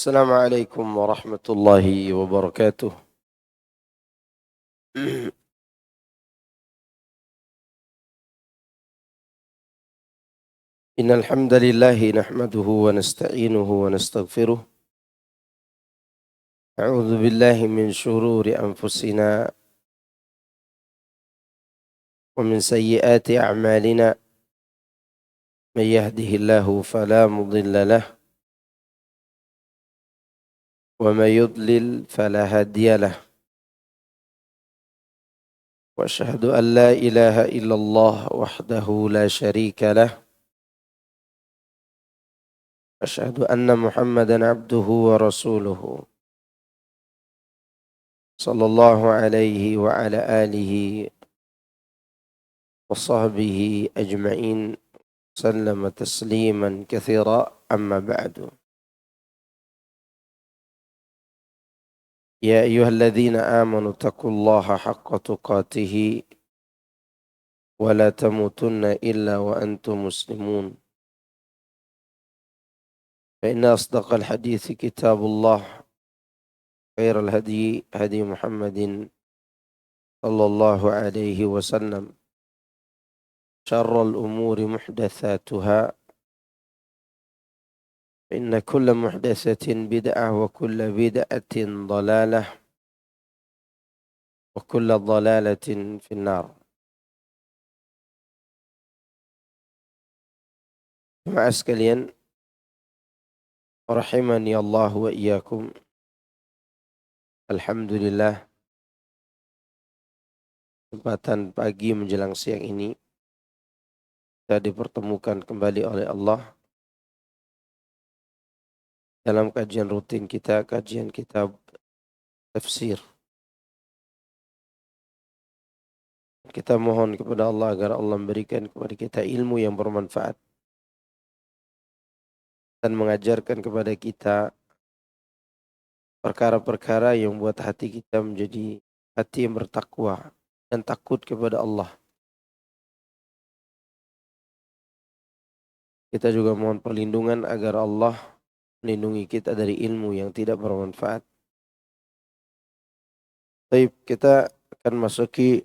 السلام عليكم ورحمة الله وبركاته. إن الحمد لله نحمده ونستعينه ونستغفره. أعوذ بالله من شرور أنفسنا ومن سيئات أعمالنا. من يهده الله فلا مضل له ومن يضلل فلا هادي له. وأشهد أن لا إله إلا الله وحده لا شريك له. أشهد أن محمدا عبده ورسوله صلى الله عليه وعلى آله وصحبه أجمعين سلم تسليما كثيرا. أما بعد، يا أيها الذين آمنوا اتقوا الله حق تقاته ولا تموتن إلا وأنتم مسلمون. فإن أصدق الحديث كتاب الله، خير الهدي هدي محمد صلى الله عليه وسلم، شر الأمور محدثاتها، إن كل محدثة بدعة وكل بدعة ضلالة وكل ضلالة في النار. Jemaah sekalian, rahimani Allah wa iyyakum. Alhamdulillah, kesempatan pagi menjelang siang ini kita dipertemukan kembali oleh Allah dalam kajian rutin kita, kajian kitab tafsir. Kita mohon kepada Allah agar Allah memberikan kepada kita ilmu yang bermanfaat dan mengajarkan kepada kita perkara-perkara yang membuat hati kita menjadi hati yang bertakwa dan takut kepada Allah. Kita juga mohon perlindungan agar Allah melindungi kita dari ilmu yang tidak bermanfaat. Baik, kita akan masuki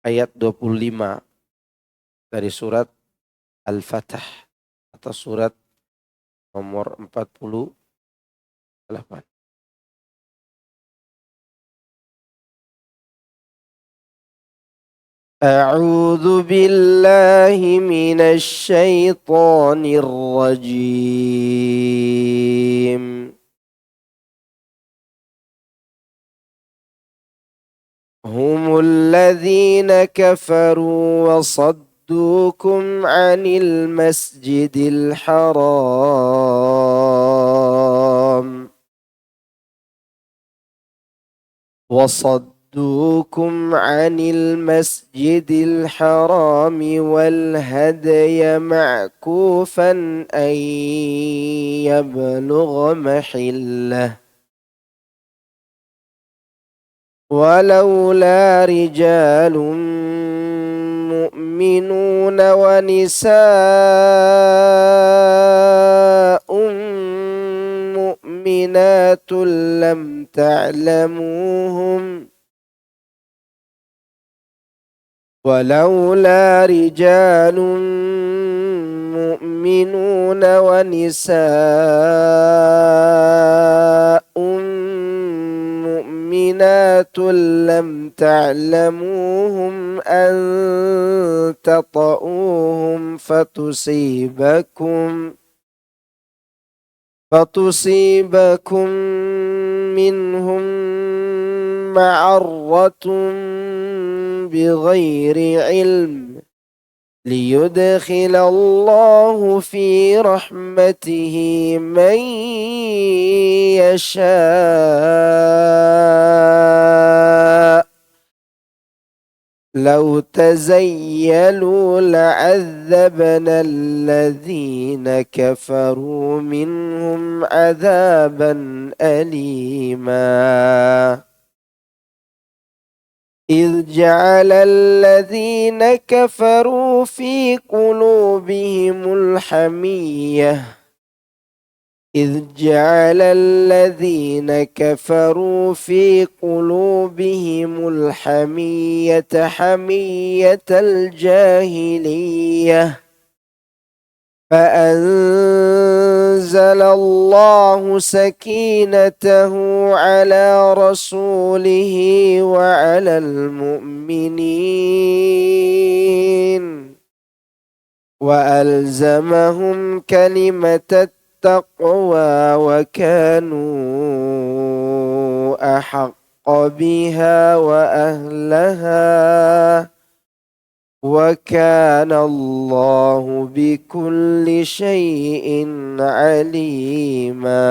ayat 25 dari surat Al-Fatah atau surat nomor 48. A'udzu billahi minasy syaithanir rajim. Humul ladzina kafaru wa saddukum 'anil masjidil haram وصدوكم عن المسجد الحرام والهدي معكوفا أن يبلغ محله ولولا رجال مؤمنون ونساء مؤمنات لم تعلموهم ولولا رجال مؤمنون ونساء مؤمنات لم تعلموهم أن تطؤوهم فتصيبكم منهم معرة بغير علم ليدخل الله في رحمته من يشاء لو تزيلوا لعذبنا الذين كفروا منهم عذابا أليما إذ جعل الذين كفروا في قلوبهم الحمية إذ جعل الذين كفروا في قلوبهم الحمية حمية الجاهلية فأنزل الله سكينته على رسوله وعلى المؤمنين وألزمهم كلمة التقوى وكانوا أحق بها وأهلها وكان الله بكل شيء عليما.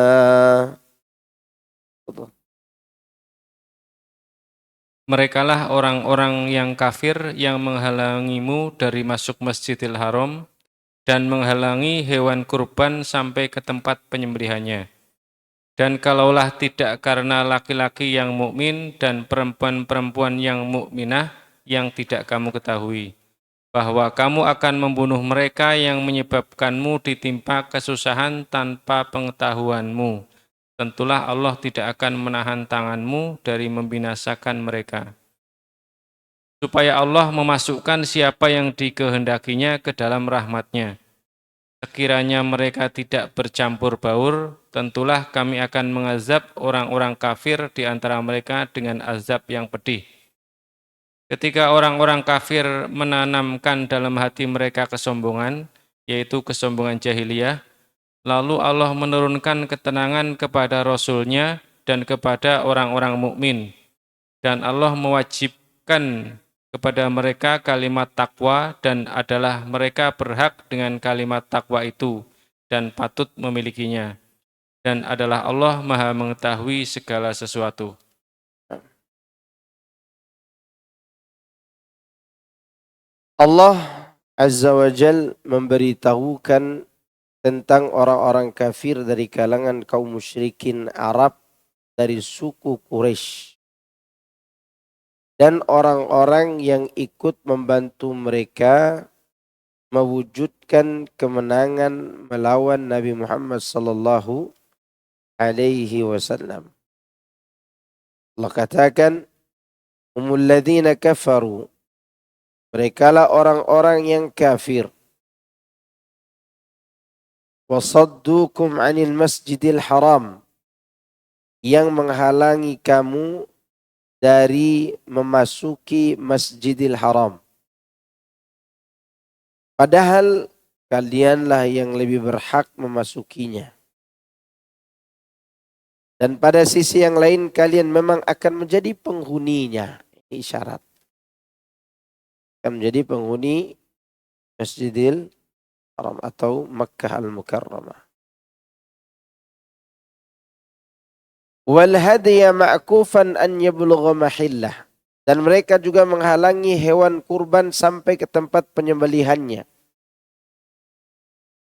Merekalah orang-orang yang kafir yang menghalangimu dari masuk Masjidil Haram dan menghalangi hewan kurban sampai ke tempat penyembelihannya. Dan kalaulah tidak karena laki-laki yang mukmin dan perempuan-perempuan yang mukminah yang tidak kamu ketahui, bahwa kamu akan membunuh mereka yang menyebabkanmu ditimpa kesusahan tanpa pengetahuanmu, tentulah Allah tidak akan menahan tanganmu dari membinasakan mereka. Supaya Allah memasukkan siapa yang dikehendakinya ke dalam rahmat-Nya. Sekiranya mereka tidak bercampur baur, tentulah kami akan mengazab orang-orang kafir di antara mereka dengan azab yang pedih. Ketika orang-orang kafir menanamkan dalam hati mereka kesombongan, yaitu kesombongan jahiliyah, lalu Allah menurunkan ketenangan kepada Rasul-Nya dan kepada orang-orang mukmin, dan Allah mewajibkan kepada mereka kalimat takwa dan adalah mereka berhak dengan kalimat takwa itu dan patut memilikinya. Dan adalah Allah Maha mengetahui segala sesuatu. Allah Azza wa Jal memberitahukan tentang orang-orang kafir dari kalangan kaum musyrikin Arab dari suku Quraisy dan orang-orang yang ikut membantu mereka mewujudkan kemenangan melawan Nabi Muhammad sallallahu alaihi wasallam. Allah katakan, "Humul ladzina kafaru." Merekalah orang-orang yang kafir. "Wasaddukum 'anil masjidil haram." Yang menghalangi kamu dari memasuki Masjidil Haram. Padahal kalianlah yang lebih berhak memasukinya. Dan pada sisi yang lain kalian memang akan menjadi penghuninya. Ini syarat. Akan menjadi penghuni Masjidil Haram atau Makkah Al-Mukarramah. Wal hadiya ma'kufan an yablugha mahillah. Dan mereka juga menghalangi hewan kurban sampai ke tempat penyembelihannya.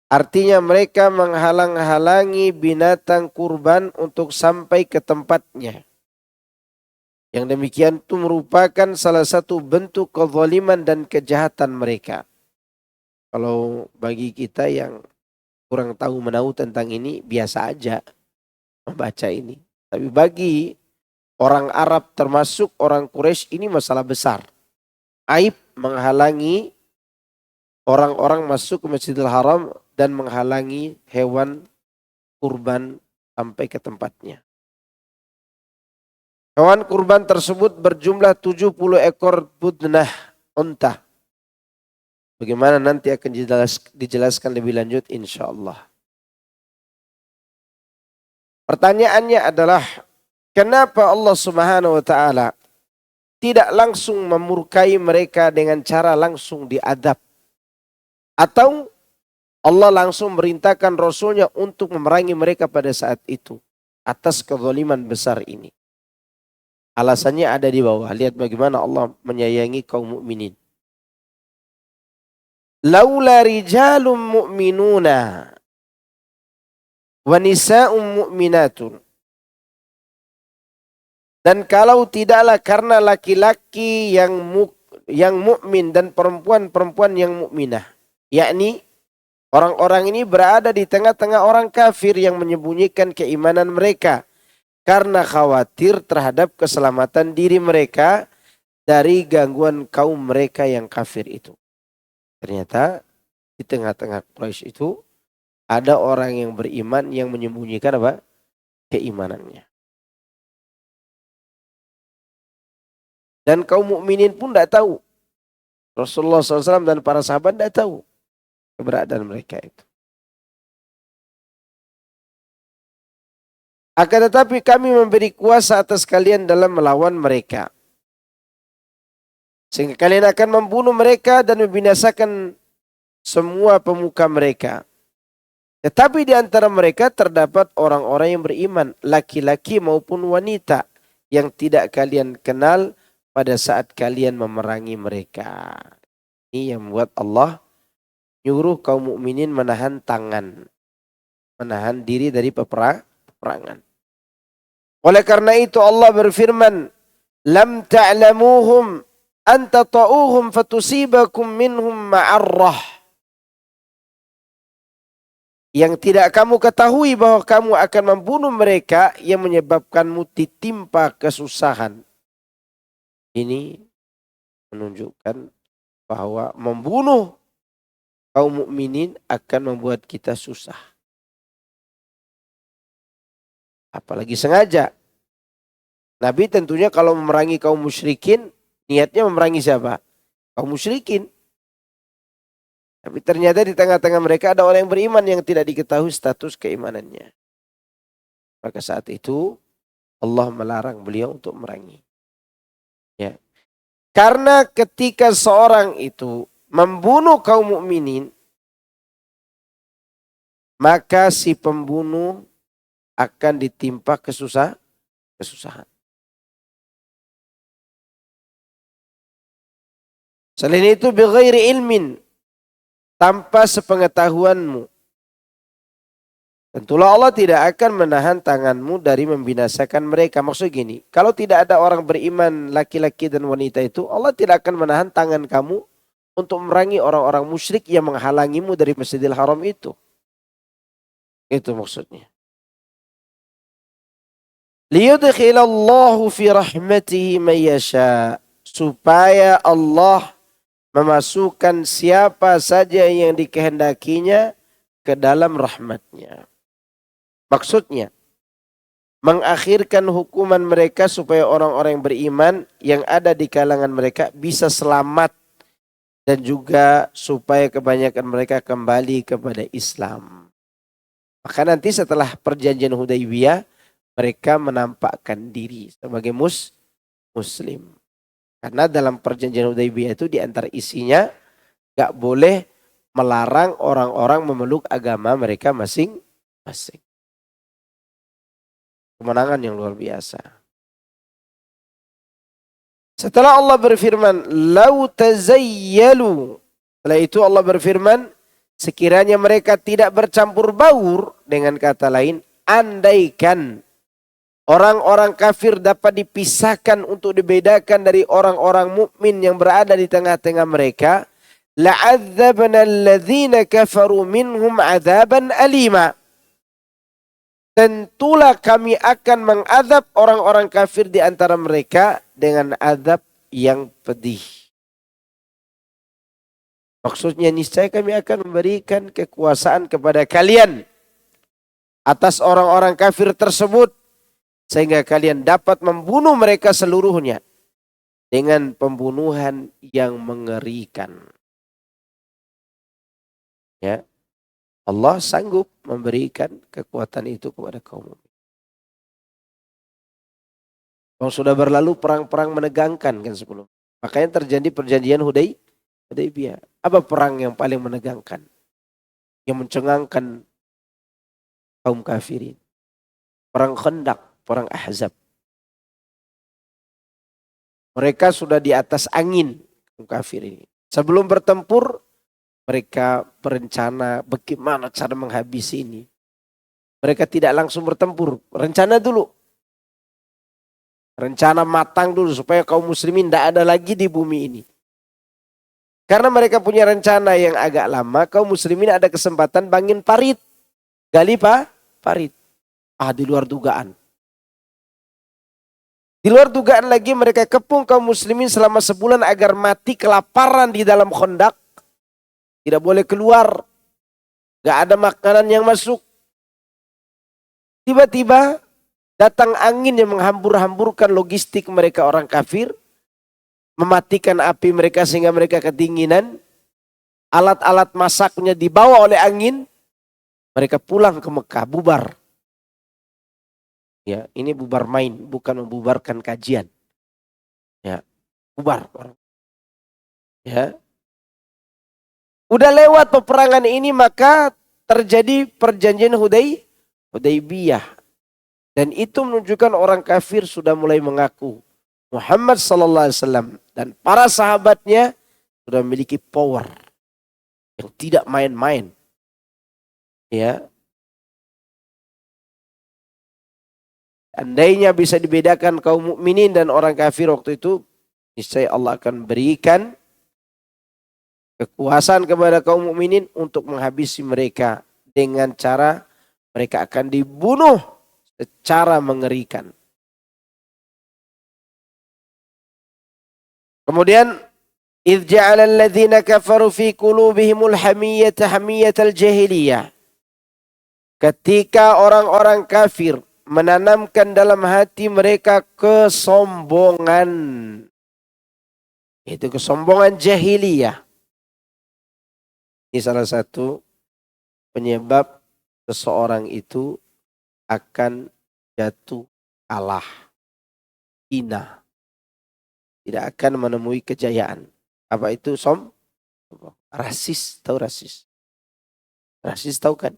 Artinya mereka menghalang-halangi binatang kurban untuk sampai ke tempatnya. Yang demikian itu merupakan salah satu bentuk kezaliman dan kejahatan mereka. Kalau bagi kita yang kurang tahu menahu tentang ini, biasa aja membaca ini. Tapi bagi orang Arab termasuk orang Quraisy ini masalah besar. Aib menghalangi orang-orang masuk ke Masjidil Haram dan menghalangi hewan kurban sampai ke tempatnya. Hewan kurban tersebut berjumlah 70 ekor budnah unta. Bagaimana nanti akan dijelaskan lebih lanjut insyaAllah. Pertanyaannya adalah, kenapa Allah Subhanahu wa Ta'ala tidak langsung memurkai mereka dengan cara langsung diadab? Atau Allah langsung merintahkan Rasulnya untuk memerangi mereka pada saat itu atas kezaliman besar ini? Alasannya ada di bawah. Lihat bagaimana Allah menyayangi kaum mukminin. Laula rijalun mu'minuna wa nisa'un mu'minatun. Dan kalau tidaklah karena laki-laki yang mukmin dan perempuan-perempuan yang mukminah, yakni Orang-orang ini berada di tengah-tengah orang kafir yang menyembunyikan keimanan mereka karena khawatir terhadap keselamatan diri mereka dari gangguan kaum mereka yang kafir itu. Ternyata di tengah-tengah Quraisy itu ada orang yang beriman yang menyembunyikan apa? Keimanannya. Dan kaum mukminin pun tidak tahu. Rasulullah SAW dan para sahabat tidak tahu keberadaan mereka itu. Akan tetapi kami memberi kuasa atas kalian dalam melawan mereka. Sehingga kalian akan membunuh mereka dan membinasakan semua pemuka mereka. Tetapi di antara mereka terdapat orang-orang yang beriman, laki-laki maupun wanita, yang tidak kalian kenal pada saat kalian memerangi mereka. Ini yang membuat Allah nyuruh kaum mukminin menahan tangan, menahan diri dari peperangan. Oleh karena itu Allah berfirman, "Lam ta'lamuhum an tata'uhum fatusibakum minhum ma'arrah." Yang tidak kamu ketahui bahwa kamu akan membunuh mereka yang menyebabkanmu ditimpa kesusahan. Ini menunjukkan bahwa membunuh kaum mukminin akan membuat kita susah. Apalagi sengaja. Nabi tentunya kalau memerangi kaum musyrikin, niatnya memerangi siapa? Kaum musyrikin. Tapi ternyata di tengah-tengah mereka ada orang yang beriman yang tidak diketahui status keimanannya. Maka saat itu Allah melarang beliau untuk memerangi. Ya. Karena ketika seorang itu membunuh kaum mukminin, maka si pembunuh akan ditimpa kesusahan. Selain itu bighairi ilmin, tanpa sepengetahuanmu. Tentulah Allah tidak akan menahan tanganmu dari membinasakan mereka. Maksud gini, kalau tidak ada orang beriman laki-laki dan wanita itu, Allah tidak akan menahan tangan kamu untuk memerangi orang-orang musyrik yang menghalangimu dari Masjidil Haram itu. Itu maksudnya. Liyudkhilallahu fi rahmatihi man yasha, supaya Allah memasukkan siapa saja yang dikehendakinya ke dalam rahmatnya. Maksudnya, mengakhirkan hukuman mereka supaya orang-orang yang beriman yang ada di kalangan mereka bisa selamat. Dan juga supaya kebanyakan mereka kembali kepada Islam. Maka nanti setelah perjanjian Hudaybiyah, mereka menampakkan diri sebagai muslim. Karena dalam perjanjian Hudaybiyah itu di antara isinya gak boleh melarang orang-orang memeluk agama mereka masing-masing. Kemenangan yang luar biasa. Setelah Allah berfirman, "Lau tazayyalu." Setelah itu Allah berfirman, sekiranya mereka tidak bercampur baur, dengan kata lain, andaikan orang-orang kafir dapat dipisahkan untuk dibedakan dari orang-orang mukmin yang berada di tengah-tengah mereka, la'adzabna alladhina kafaru minhum 'adzaban alima. Tentulah kami akan mengadab orang-orang kafir di antara mereka dengan azab yang pedih. Maksudnya niscaya kami akan memberikan kekuasaan kepada kalian atas orang-orang kafir tersebut, sehingga kalian dapat membunuh mereka seluruhnya dengan pembunuhan yang mengerikan. Ya, Allah sanggup memberikan kekuatan itu kepada kaum mukmin. Yang sudah berlalu perang-perang menegangkan kan sebelum. Makanya terjadi perjanjian Hudaybiyah. Apa perang yang paling menegangkan? Yang mencengangkan kaum kafirin. Perang Khandaq, perang Ahzab. Mereka sudah di atas angin kaum kafir ini. Sebelum bertempur, mereka berencana bagaimana cara menghabisi ini. Mereka tidak langsung bertempur, rencana dulu. Rencana matang dulu supaya kaum muslimin tidak ada lagi di bumi ini. Karena mereka punya rencana yang agak lama, kaum muslimin ada kesempatan bangun parit. Gali parit. Di luar dugaan. Di luar dugaan lagi mereka kepung kaum muslimin selama sebulan agar mati kelaparan di dalam khandak. Tidak boleh keluar. Gak ada makanan yang masuk. Tiba-tiba datang angin yang menghambur-hamburkan logistik mereka orang kafir. Mematikan api mereka sehingga mereka kedinginan. Alat-alat masaknya dibawa oleh angin. Mereka pulang ke Mekah, bubar. Ya, ini bubar main, bukan membubarkan kajian. Ya, bubar. Ya. Udah lewat peperangan ini maka terjadi perjanjian Hudaybiyah. Dan itu menunjukkan orang kafir sudah mulai mengaku Muhammad sallallahu alaihi wasallam dan para sahabatnya sudah memiliki power yang tidak main-main. Ya. Andainya bisa dibedakan kaum mukminin dan orang kafir waktu itu, niscaya Allah akan berikan kekuasaan kepada kaum mukminin untuk menghabisi mereka dengan cara mereka akan dibunuh secara mengerikan. Kemudian idz ja'ala alladziina kafaru fi qulubihimul hamiyyata hamiyyatal jahiliyah. Ketika orang-orang kafir menanamkan dalam hati mereka kesombongan. Itu kesombongan jahiliyah. Ini salah satu penyebab seseorang itu akan jatuh kalah, hina. Tidak akan menemui kejayaan. Apa itu rasis, tahu rasis? Rasis tahu kan?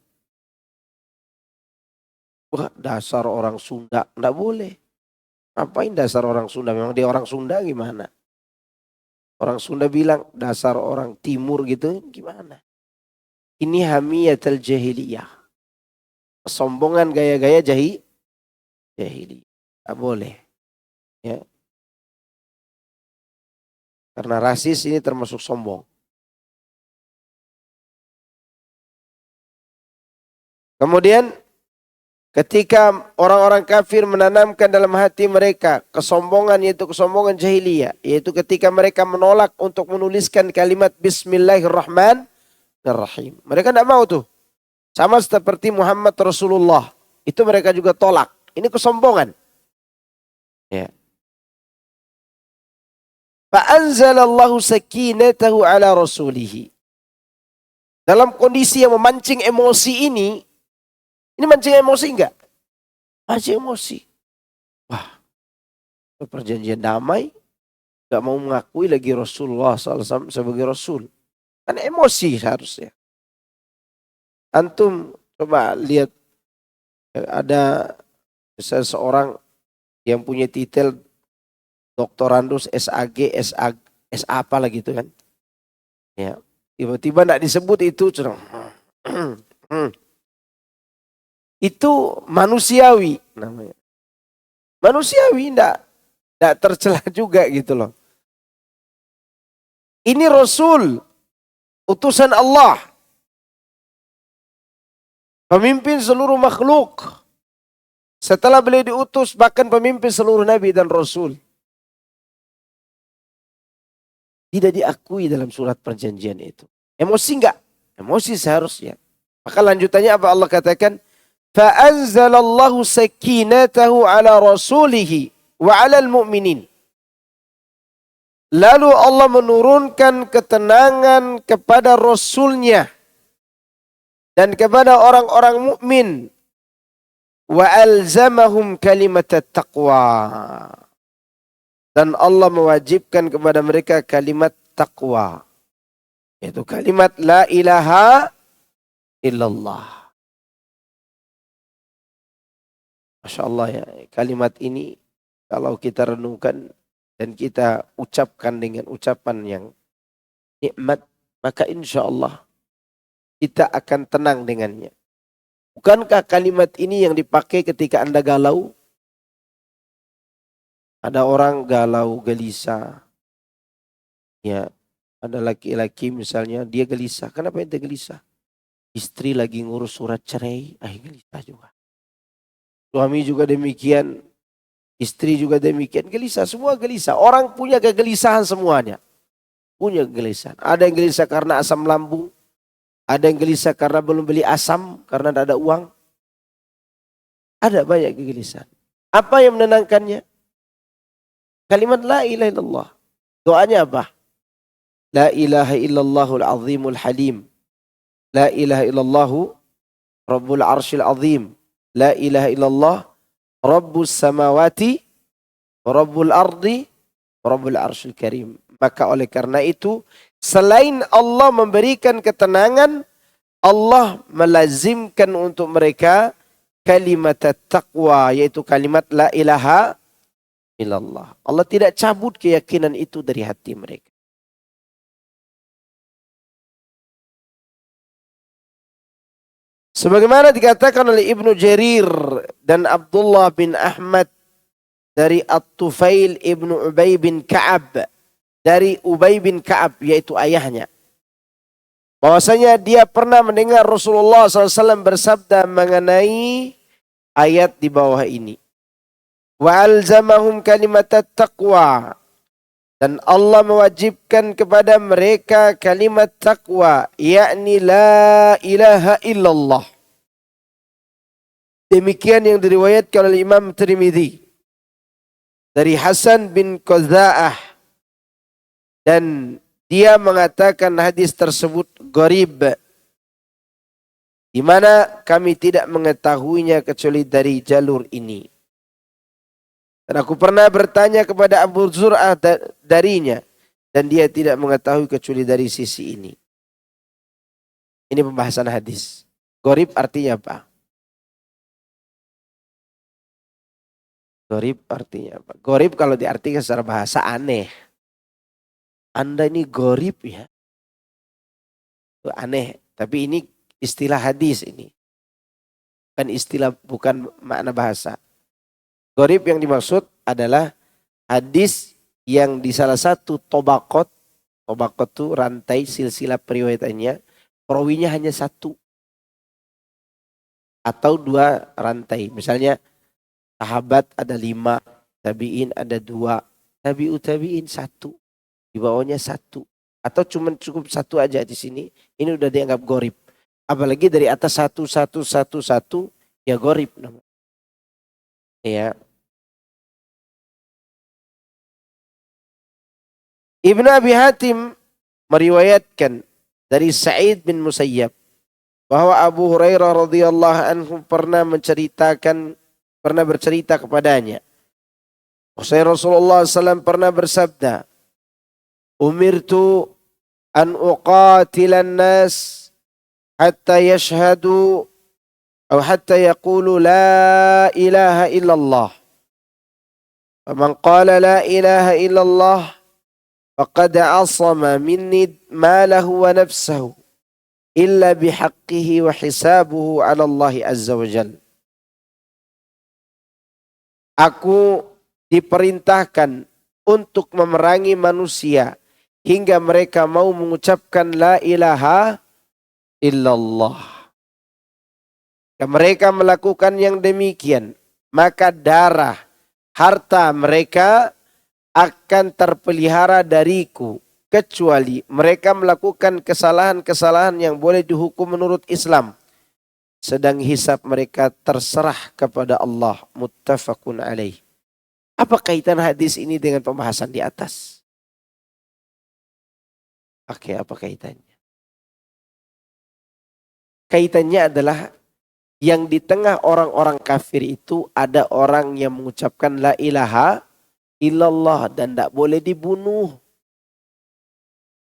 Wah, dasar orang Sunda, enggak boleh. Ngapain dasar orang Sunda? Memang dia orang Sunda gimana? Orang Sunda bilang dasar orang Timur gitu gimana? Ini hamiyatul jahiliyah. Kesombongan gaya-gaya jahiliyah. Enggak boleh. Ya. Karena rasis ini termasuk sombong. Kemudian ketika orang-orang kafir menanamkan dalam hati mereka kesombongan, yaitu kesombongan jahiliyah, yaitu ketika mereka menolak untuk menuliskan kalimat Bismillahirrahmanirrahim. Mereka tidak mau tuh. Sama seperti Muhammad Rasulullah. Itu mereka juga tolak. Ini kesombongan. Ya. Fa'anzalallahu sakinatahu ala rasulihi. Dalam kondisi yang memancing emosi ini mancing emosi enggak? Mancing emosi. Wah, perjanjian damai, enggak mau mengakui lagi Rasulullah SAW sebagai Rasul. Kan emosi seharusnya. Antum coba lihat, ada seseorang yang punya titel doktorandus SAG, SA apa lagi itu kan. Ya, tiba-tiba enggak disebut itu, itu manusiawi namanya. Manusiawi enggak tercela juga gitu loh. Ini Rasul, utusan Allah. Pemimpin seluruh makhluk. Setelah beliau diutus bahkan pemimpin seluruh nabi dan rasul. Tidak diakui dalam surat perjanjian itu. Emosi enggak? Emosi seharusnya. Maka lanjutannya apa Allah katakan? Fa'anzalallahu sakinatahu ala rasulihi wa ala al-mu'minin. Lalu Allah menurunkan ketenangan kepada Rasulnya dan kepada orang-orang mukmin. Wa alzamahum kalimat taqwa. Dan Allah mewajibkan kepada mereka kalimat taqwa. Yaitu kalimat la ilaha illallah. Masya Allah ya, kalimat ini kalau kita renungkan dan kita ucapkan dengan ucapan yang nikmat, maka insya Allah kita akan tenang dengannya. Bukankah kalimat ini yang dipakai ketika Anda galau? Ada orang galau, gelisah, ya, Ada laki-laki misalnya, dia gelisah. Kenapa ente gelisah? Istri lagi ngurus surat cerai, gelisah juga. Suami juga demikian, istri juga demikian, gelisah. Semua gelisah. Orang punya kegelisahan semuanya. Punya kegelisahan. Ada yang gelisah karena asam lambung. Ada yang gelisah karena belum beli asam, karena tidak ada uang. Ada banyak kegelisahan. Apa yang menenangkannya? Kalimat la ilaha illallah. Doanya apa? La ilaha illallahul azimul halim. La ilaha illallahu rabbul arshil azim. La ilaha illallah rabbus samawati rabbul ardi rabbul arshil karim. Maka oleh karena itu, selain Allah memberikan ketenangan, Allah melazimkan untuk mereka kalimat taqwa, yaitu kalimat la ilaha illallah. Allah tidak cabut keyakinan itu dari hati mereka. Sebagaimana dikatakan oleh Ibnu Jarir dan Abdullah bin Ahmad dari At-Tufail Ibnu Ubay bin Ka'ab, dari Ubay bin Ka'ab, yaitu ayahnya, bahwasanya dia pernah mendengar Rasulullah SAW bersabda mengenai ayat di bawah ini. Wa alzamahum kalimat taqwa. Dan Allah mewajibkan kepada mereka kalimat taqwa, yakni la ilaha illallah. Demikian yang diriwayatkan oleh Imam Tirmidzi dari Hasan bin Qadza'ah, dan dia mengatakan hadis tersebut gharib, di mana kami tidak mengetahuinya kecuali dari jalur ini. Dan aku pernah bertanya kepada Abu Zur'ah darinya, dan dia tidak mengetahui kecuali dari sisi ini. Ini pembahasan hadis. Gharib artinya apa? Gharib artinya apa? Gharib kalau diartikan secara bahasa aneh. Anda ini gharib ya. Itu aneh. Tapi ini istilah hadis ini. Bukan istilah, bukan makna bahasa. Gharib yang dimaksud adalah hadis yang di salah satu tobakot itu rantai silsilah periwayatannya, perawinya hanya satu atau dua rantai. Misalnya sahabat ada 5, tabi'in ada 2, tabi'ut tabi'in 1, di bawahnya 1, atau cukup 1 aja di sini, ini udah dianggap gharib. Apalagi dari atas 1, ya gharib namanya. Ya. Ibnu Abi Hatim meriwayatkan dari Sa'id bin Musayyab bahwa Abu Hurairah radhiyallahu anhu pernah bercerita kepadanya. Rasulullah SAW pernah bersabda, "Umirtu an uqatilan nas hatta yashhadu atau hatta yaqulu la ilaha illallah. Faman qala la ilaha illallah faqad asama minni malahu wa nafsahu illa bihaqqihi wa hisabuhu 'ala Allah azza wa jalla." Aku diperintahkan untuk memerangi manusia hingga mereka mau mengucapkan la ilaha illallah. Mereka melakukan yang demikian, maka darah, harta mereka akan terpelihara dariku, kecuali mereka melakukan kesalahan-kesalahan yang boleh dihukum menurut Islam. Sedang hisab mereka terserah kepada Allah. Muttafaqun alaih. Apa kaitan hadis ini dengan pembahasan di atas? Oke, apa kaitannya? Kaitannya adalah yang di tengah orang-orang kafir itu ada orang yang mengucapkan la ilaha illallah dan tidak boleh dibunuh.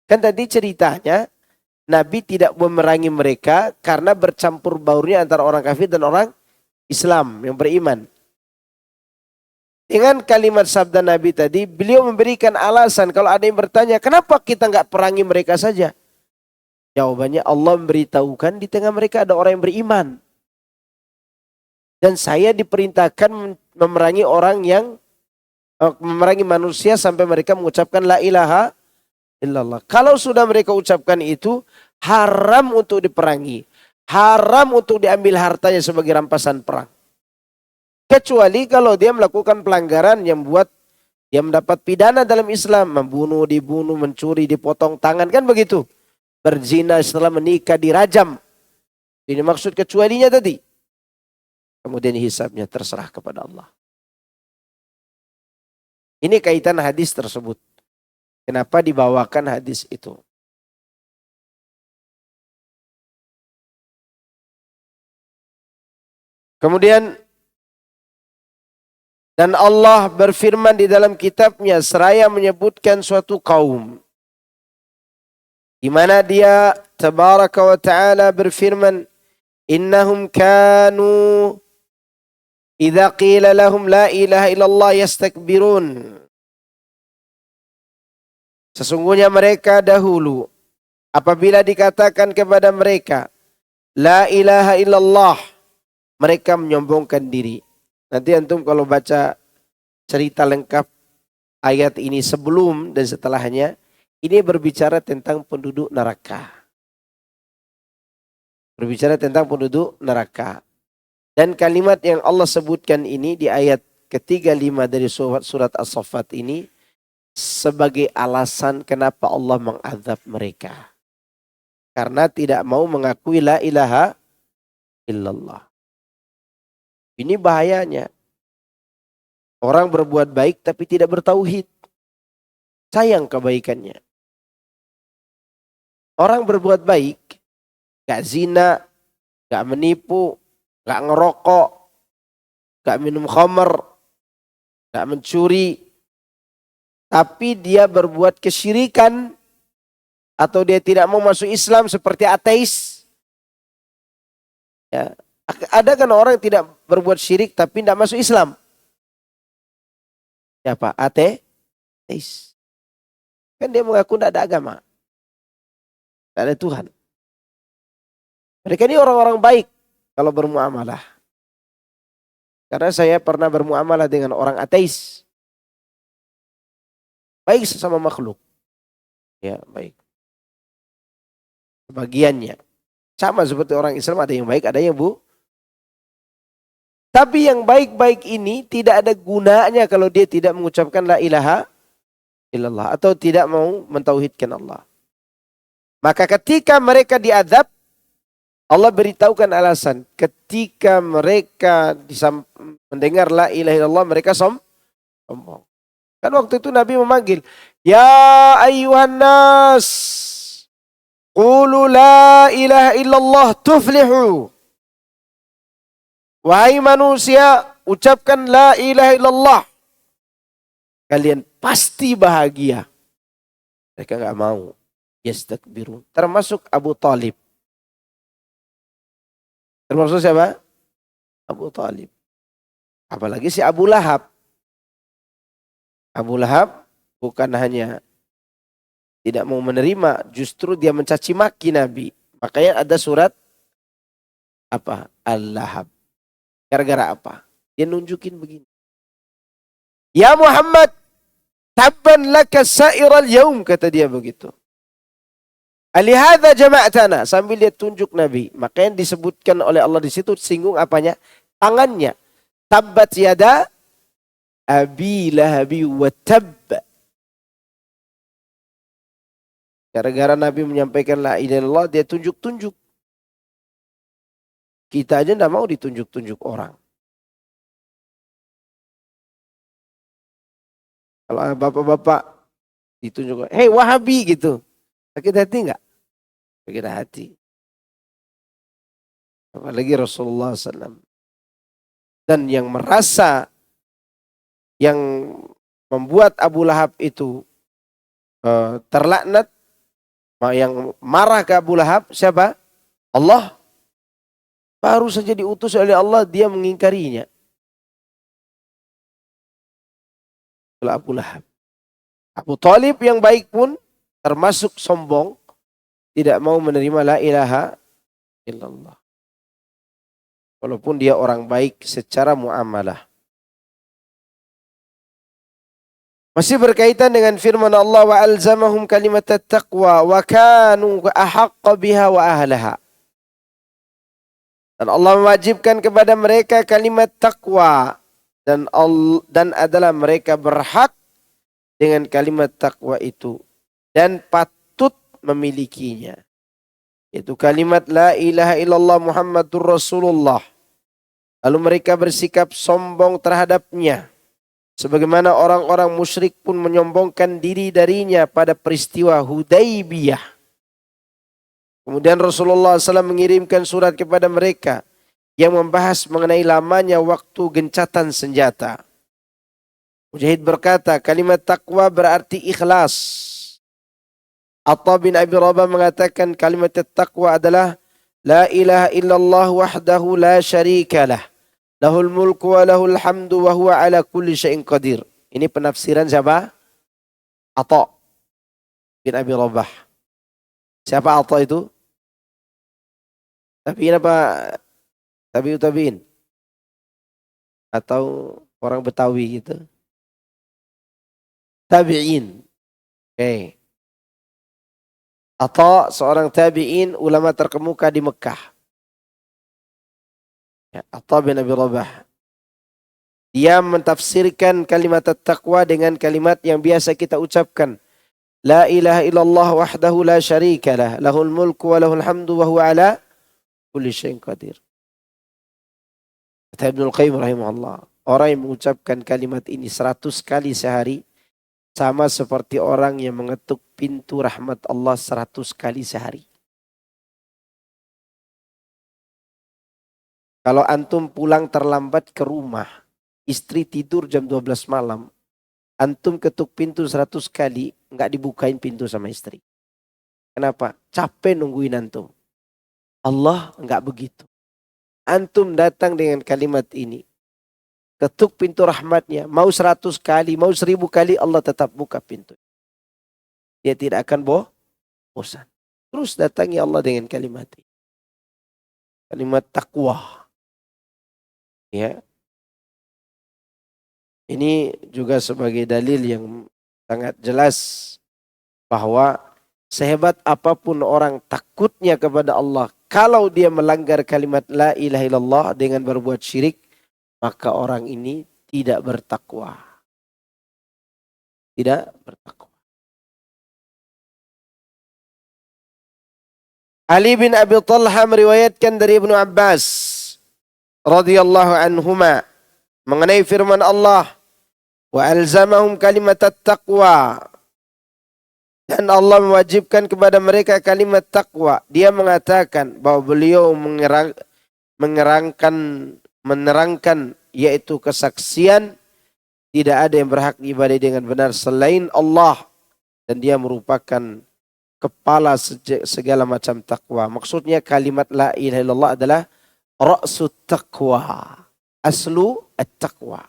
Kan tadi ceritanya Nabi tidak memerangi mereka karena bercampur baurnya antara orang kafir dan orang Islam yang beriman. Dengan kalimat sabda Nabi tadi, beliau memberikan alasan kalau ada yang bertanya, kenapa kita nggak perangi mereka saja? Jawabannya, Allah memberitahukan di tengah mereka ada orang yang beriman. Dan saya diperintahkan memerangi manusia sampai mereka mengucapkan la ilaha illallah. Kalau sudah mereka ucapkan itu, haram untuk diperangi. Haram untuk diambil hartanya sebagai rampasan perang. Kecuali kalau dia melakukan pelanggaran yang buat dia mendapat pidana dalam Islam. Membunuh, dibunuh, mencuri, dipotong tangan. Kan begitu. Berzina setelah menikah, dirajam. Ini maksud kecualinya tadi. Kemudian hisabnya terserah kepada Allah. Ini kaitan hadis tersebut. Kenapa dibawakan hadis itu? Kemudian, dan Allah berfirman di dalam kitabnya seraya menyebutkan suatu kaum. Di mana dia tabaraka wa ta'ala berfirman, innahum kanu idza qila lahum la ilaha illallah yastakbirun. Sesungguhnya mereka dahulu apabila dikatakan kepada mereka la ilaha illallah, mereka menyombongkan diri. Nanti antum kalau baca cerita lengkap ayat ini sebelum dan setelahnya, ini berbicara tentang penduduk neraka. Berbicara tentang penduduk neraka. Dan kalimat yang Allah sebutkan ini di ayat ke-35 dari surat As-Saffat ini sebagai alasan kenapa Allah mengazab mereka. Karena tidak mau mengakui la ilaha illallah. Ini bahayanya. Orang berbuat baik tapi tidak bertauhid. Sayang kebaikannya. Orang berbuat baik, gak zina, gak menipu, gak ngerokok, gak minum khamar, gak mencuri. Tapi dia berbuat kesyirikan atau dia tidak mau masuk Islam seperti ateis. Ya. Ada kan orang yang tidak berbuat syirik tapi tidak masuk Islam? Siapa? Ateis. Kan dia mengaku tidak ada agama. Tidak ada Tuhan. Mereka ini orang-orang baik kalau bermuamalah. Karena saya pernah bermuamalah dengan orang ateis. Baik sesama makhluk. Ya, baik. Sebagiannya. Sama seperti orang Islam, ada yang baik, ada yang bu. Tapi yang baik-baik ini tidak ada gunanya kalau dia tidak mengucapkan la ilaha illallah. Atau tidak mau mentauhidkan Allah. Maka ketika mereka diazab, Allah beritahukan alasan. Ketika mereka mendengar la ilaha illallah, mereka sombong. Kan waktu itu Nabi memanggil, ya ayyuhan nas, qulu la ilaha illallah tuflihu. Wahai manusia, ucapkan la ilaha illallah. Kalian pasti bahagia. Mereka enggak mau. Yastakbirun. Termasuk Abu Talib. Termasuk siapa? Abu Talib. Apalagi si Abu Lahab. Abu Lahab bukan hanya tidak mau menerima, justru dia mencaci maki Nabi. Makanya ada surat apa? Al-Lahab. Gara-gara apa? Dia nunjukin begini. Ya Muhammad, tabban laka sa'iral yaum, kata dia begitu. Alihadza jama'tana, sambil dia tunjuk Nabi. Makanya disebutkan oleh Allah di situ singgung apanya? Tangannya. Tabbat yada abi lahabi wa tabb. Gara-gara Nabi menyampaikan la ilaha illallah, dia tunjuk-tunjuk. Kita aja enggak mau ditunjuk-tunjuk orang. Kalau bapak-bapak ditunjuk, hei Wahabi gitu. Sakit hati enggak? Sakit hati. Apalagi Rasulullah SAW. Dan yang merasa, yang membuat Abu Lahab itu terlaknat, yang marah ke Abu Lahab, siapa? Allah. Baru saja diutus oleh Allah, dia mengingkarinya. Abu Lahab. Abu Talib yang baik pun termasuk sombong, tidak mau menerima la ilaha illallah. Walaupun dia orang baik secara muamalah. Masih berkaitan dengan firman Allah wa alzamahum kalimat taqwa wa kanu ahaqqa biha wa ahlaha. Dan Allah mewajibkan kepada mereka kalimat takwa dan adalah mereka berhak dengan kalimat takwa itu dan patut memilikinya. Yaitu kalimat la ilaha illallah Muhammadur Rasulullah. Lalu mereka bersikap sombong terhadapnya. Sebagaimana orang-orang musyrik pun menyombongkan diri darinya pada peristiwa Hudaybiyah. Kemudian Rasulullah SAW mengirimkan surat kepada mereka yang membahas mengenai lamanya waktu gencatan senjata. Mujahid berkata, kalimat takwa berarti ikhlas. Atha bin Abi Rabah mengatakan kalimat takwa adalah la ilaha illallah wahdahu la syarikalah. Lahul mulku wa lahul hamdu wa huwa ala kulli syai'in qadir. Ini penafsiran siapa? Atha bin Abi Rabah. Siapa Atha itu? Tabi'in apa? Tabi'in? Atau orang Betawi gitu? Tabi'in. Oke. Atha seorang tabi'in, ulama terkemuka di Mekah. Atha bin Abi Rabah. Dia mentafsirkan kalimat taqwa dengan kalimat yang biasa kita ucapkan. La ilaha illallah wahdahu la syarikalah. Lahul mulku wa lahul hamdu wa huwa ala kulli syai'in qadir. Kata Ibnul Qayyim rahimahullah. Orang yang mengucapkan kalimat ini 100 kali sehari sama seperti orang yang mengetuk pintu rahmat Allah 100 kali sehari. Kalau antum pulang terlambat ke rumah, istri tidur jam 12 malam, antum ketuk pintu 100 kali, enggak dibukain pintu sama istri. Kenapa? Capek nungguin antum. Allah enggak begitu. Antum datang dengan kalimat ini. Ketuk pintu rahmatnya. Mau 100 kali, mau 1000 kali Allah tetap buka pintu. Dia tidak akan bosan. Terus datangi Allah dengan kalimat ini. Kalimat takwa. Ya. Ini juga sebagai dalil yang sangat jelas bahwa sehebat apapun orang takutnya kepada Allah, kalau dia melanggar kalimat la ilaha illallah dengan berbuat syirik, maka orang ini tidak bertakwa. Tidak bertakwa. Ali bin Abi Talha meriwayatkan dari Ibnu Abbas radhiyallahu anhuma mengenai firman Allah, wa alzamahum kalimat taqwa, dan Allah mewajibkan kepada mereka kalimat takwa. Dia mengatakan bahwa beliau menerangkan yaitu kesaksian tidak ada yang berhak diibadahi dengan benar selain Allah, dan dia merupakan kepala segala macam takwa. Maksudnya kalimat la ilaha illallah adalah ra'sut taqwa, aslu at-taqwa.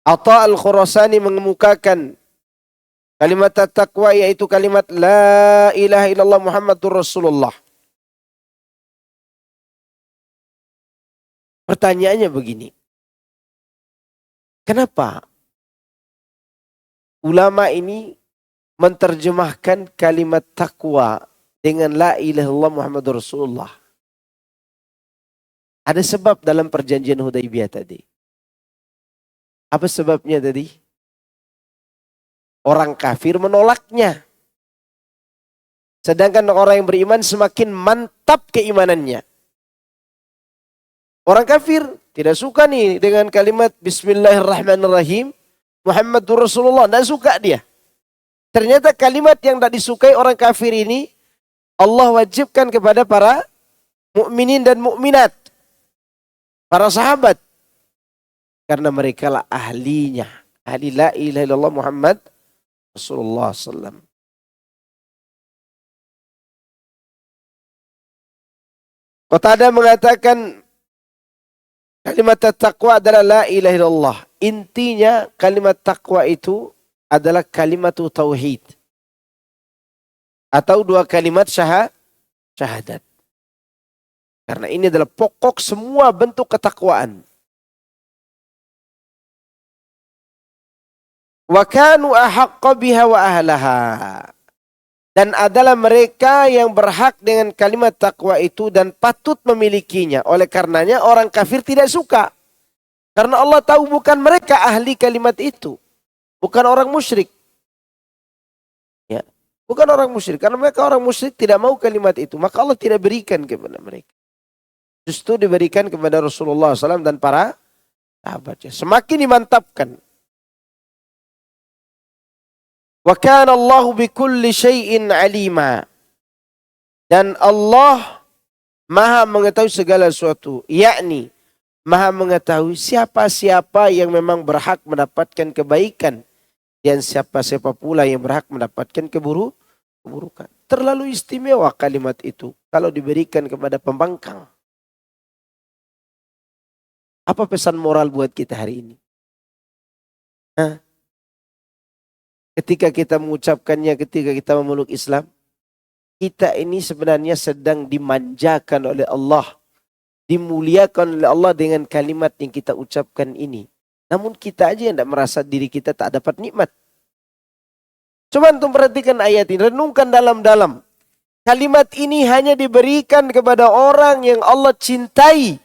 Atha al-Khurasani mengemukakan kalimat taqwa yaitu kalimat la ilaha illallah Muhammadur Rasulullah. Pertanyaannya begini. Kenapa ulama ini menerjemahkan kalimat takwa dengan la ilaha illallah Muhammadur Rasulullah? Ada sebab dalam perjanjian Hudaybiyah tadi. Apa sebabnya tadi? Orang kafir menolaknya. Sedangkan orang yang beriman semakin mantap keimanannya. Orang kafir tidak suka nih dengan kalimat Bismillahirrahmanirrahim Muhammadur Rasulullah. Tidak suka dia. Ternyata kalimat yang tidak disukai orang kafir ini Allah wajibkan kepada para mukminin dan mukminat, para sahabat. Karena mereka lah ahlinya. Ahli la ilaha illallah Muhammad Rasulullah SAW. Qatadah mengatakan kalimat taqwa adalah la ilaha illallah. Intinya kalimat taqwa itu adalah kalimat tauhid. Atau dua kalimat syahadat. Karena ini adalah pokok semua bentuk ketakwaan. Wa kanu ahaqqa biha wa ahlaha. Dan adalah mereka yang berhak dengan kalimat takwa itu dan patut memilikinya. Oleh karenanya orang kafir tidak suka. Karena Allah tahu bukan mereka ahli kalimat itu. Bukan orang musyrik. Ya. Bukan orang musyrik. Karena mereka orang musyrik tidak mau kalimat itu. Maka Allah tidak berikan kepada mereka. Justru diberikan kepada Rasulullah SAW dan para sahabatnya. Semakin dimantapkan. Wa kana Allahu bikulli syai'in alima. Dan Allah Maha mengetahui segala sesuatu, yakni Maha mengetahui siapa-siapa yang memang berhak mendapatkan kebaikan dan siapa-siapa pula yang berhak mendapatkan keburukan. Terlalu istimewa kalimat itu kalau diberikan kepada pembangkang. Apa pesan moral buat kita hari ini? Ketika kita mengucapkannya, ketika kita memeluk Islam, kita ini sebenarnya sedang dimanjakan oleh Allah. Dimuliakan oleh Allah dengan kalimat yang kita ucapkan ini. Namun kita aja yang tidak merasa diri kita tak dapat nikmat. Coba antum perhatikan ayat ini, renungkan dalam-dalam. Kalimat ini hanya diberikan kepada orang yang Allah cintai.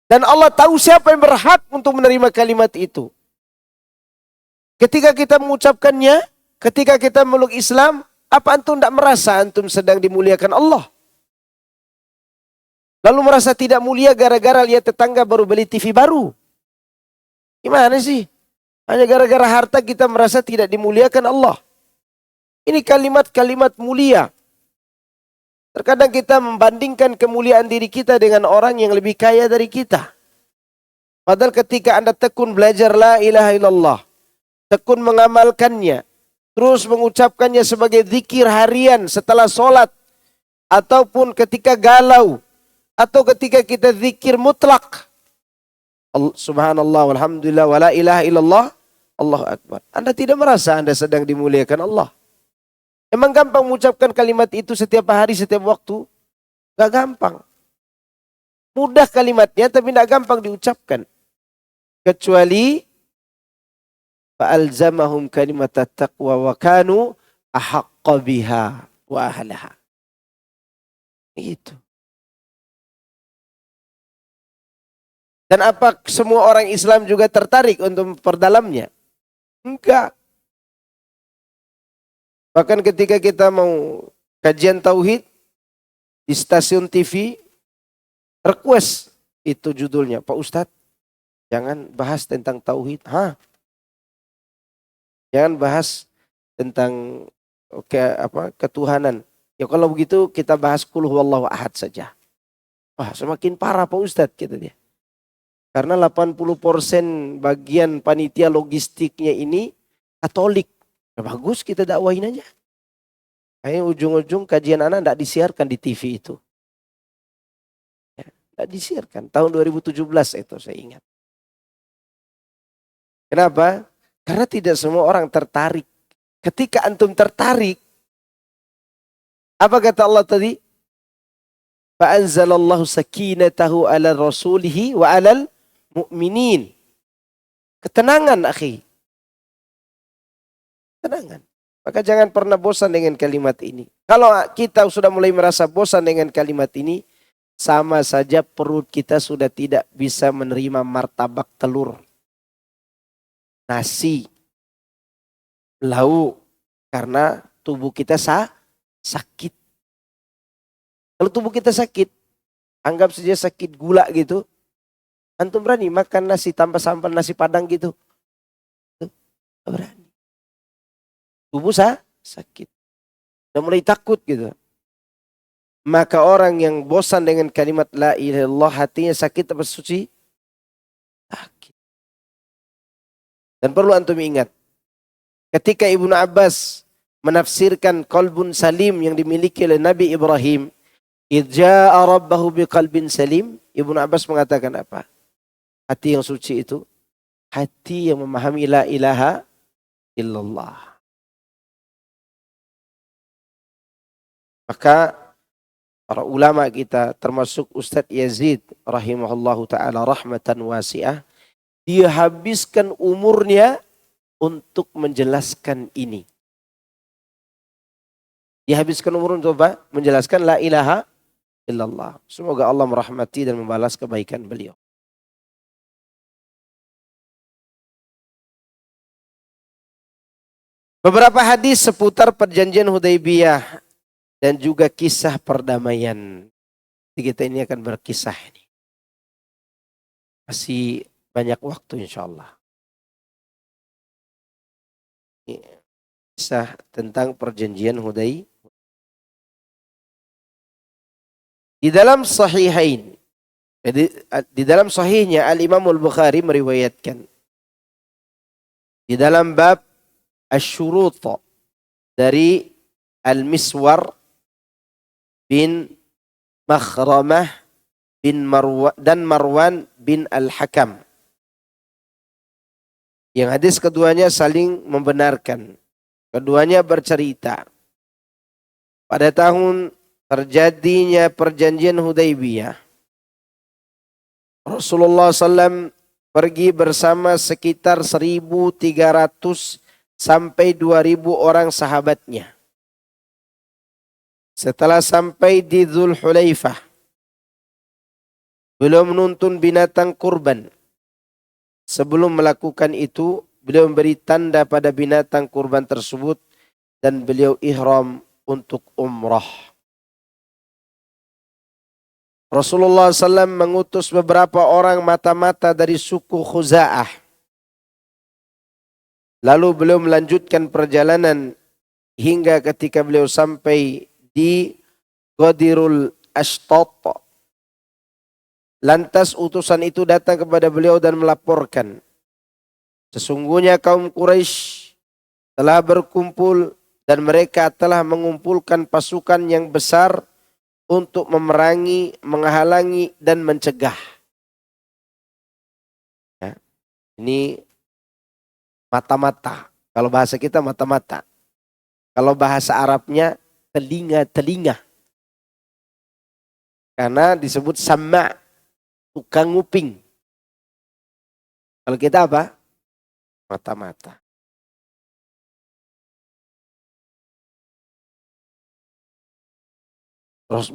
Dan Allah tahu siapa yang berhak untuk menerima kalimat itu. Ketika kita mengucapkannya, ketika kita meluk Islam, apa antum tidak merasa antum sedang dimuliakan Allah? Lalu merasa tidak mulia gara-gara lihat tetangga baru beli TV baru. Gimana sih? Hanya gara-gara harta kita merasa tidak dimuliakan Allah. Ini kalimat-kalimat mulia. Terkadang kita membandingkan kemuliaan diri kita dengan orang yang lebih kaya dari kita. Padahal ketika Anda tekun belajar la ilaha illallah, tekun mengamalkannya, terus mengucapkannya sebagai zikir harian setelah sholat, ataupun ketika galau, atau ketika kita zikir mutlak. Subhanallah, walhamdulillah, wa la ilaha illallah, Allahu Akbar. Anda tidak merasa Anda sedang dimuliakan Allah. Emang gampang mengucapkan kalimat itu setiap hari, setiap waktu? Gak gampang. Mudah kalimatnya, tapi tidak gampang diucapkan. Kecuali fa'alzamahum kalimat taqwa wa kanu ahaqqa biha wa ahlaha. Itu. Dan apa semua orang Islam juga tertarik untuk memperdalamnya? Enggak. Bahkan ketika kita mau kajian tauhid di stasiun TV, request itu judulnya, Pak Ustadz, jangan bahas tentang tauhid. Jangan bahas tentang ketuhanan. Ya kalau begitu kita bahas qul huwallahu ahad saja. Wah, semakin parah Pak Ustadz, kata dia. Karena 80% bagian panitia logistiknya ini Katolik. Ya bagus, kita dakwahin aja. Akhirnya ujung-ujung kajian anak tidak disiarkan di TV itu. Ya, tidak disiarkan. Tahun 2017 itu saya ingat. Kenapa? Karena tidak semua orang tertarik. Ketika antum tertarik, apa kata Allah tadi? Fa'anzalallahu sakinatahu ala rasulihi wa alal mu'minin. Ketenangan, akhi. Ketenangan. Maka jangan pernah bosan dengan kalimat ini. Kalau kita sudah mulai merasa bosan dengan kalimat ini, sama saja perut kita sudah tidak bisa menerima martabak telur, nasi, lauk, karena tubuh kita sakit. Kalau tubuh kita sakit, anggap saja sakit gula gitu, antum berani makan nasi tanpa sambal nasi padang gitu? Berani. Tubuh sakit. Udah mulai takut gitu. Maka orang yang bosan dengan kalimat la ilaha illallah, hatinya sakit apa suci? Sakit. Dan perlu antum ingat, ketika Ibnu Abbas menafsirkan qalbun salim yang dimiliki oleh Nabi Ibrahim, idza'a rabbahu biqalbin salim, Ibnu Abbas mengatakan apa? Hati yang suci itu hati yang memahami la ilaha illallah. Maka para ulama kita termasuk Ustadz Yazid rahimahullahu ta'ala rahmatan wasi'ah, Dia habiskan umurnya untuk menjelaskan ini. Dia habiskan umur untuk apa? Menjelaskan la ilaha illallah. Semoga Allah merahmati dan membalas kebaikan beliau. Beberapa hadis seputar perjanjian Hudaybiyah dan juga kisah perdamaian. Kita ini akan berkisah ini. Masih banyak waktu insya Allah. Kisah tentang perjanjian Hudaybiyah. Di dalam sahihain, di dalam sahihnya Al-Imam Al-Bukhari meriwayatkan. Di dalam bab Asy-Syurut dari Al-Miswar bin Makhramah bin Marwan bin Al-Hakam. Yang hadis keduanya saling membenarkan. Keduanya bercerita. Pada tahun terjadinya perjanjian Hudaybiyah, Rasulullah SAW pergi bersama sekitar 1.300 sampai 2.000 orang sahabatnya. Setelah sampai di Dzulhulaifah, beliau menuntun binatang kurban. Sebelum melakukan itu, beliau memberi tanda pada binatang kurban tersebut dan beliau ihram untuk umrah. Rasulullah SAW mengutus beberapa orang mata-mata dari suku Khuza'ah. Lalu beliau melanjutkan perjalanan hingga ketika beliau sampai di Ghadirul Ashtat. Lantas utusan itu datang kepada beliau dan melaporkan, sesungguhnya kaum Quraisy telah berkumpul dan mereka telah mengumpulkan pasukan yang besar untuk memerangi, menghalangi, dan mencegah. Ya, ini mata-mata. Kalau bahasa kita mata-mata. Kalau bahasa Arabnya telinga-telinga. Karena disebut sama, tukang nguping. Kalau kita apa? Mata-mata.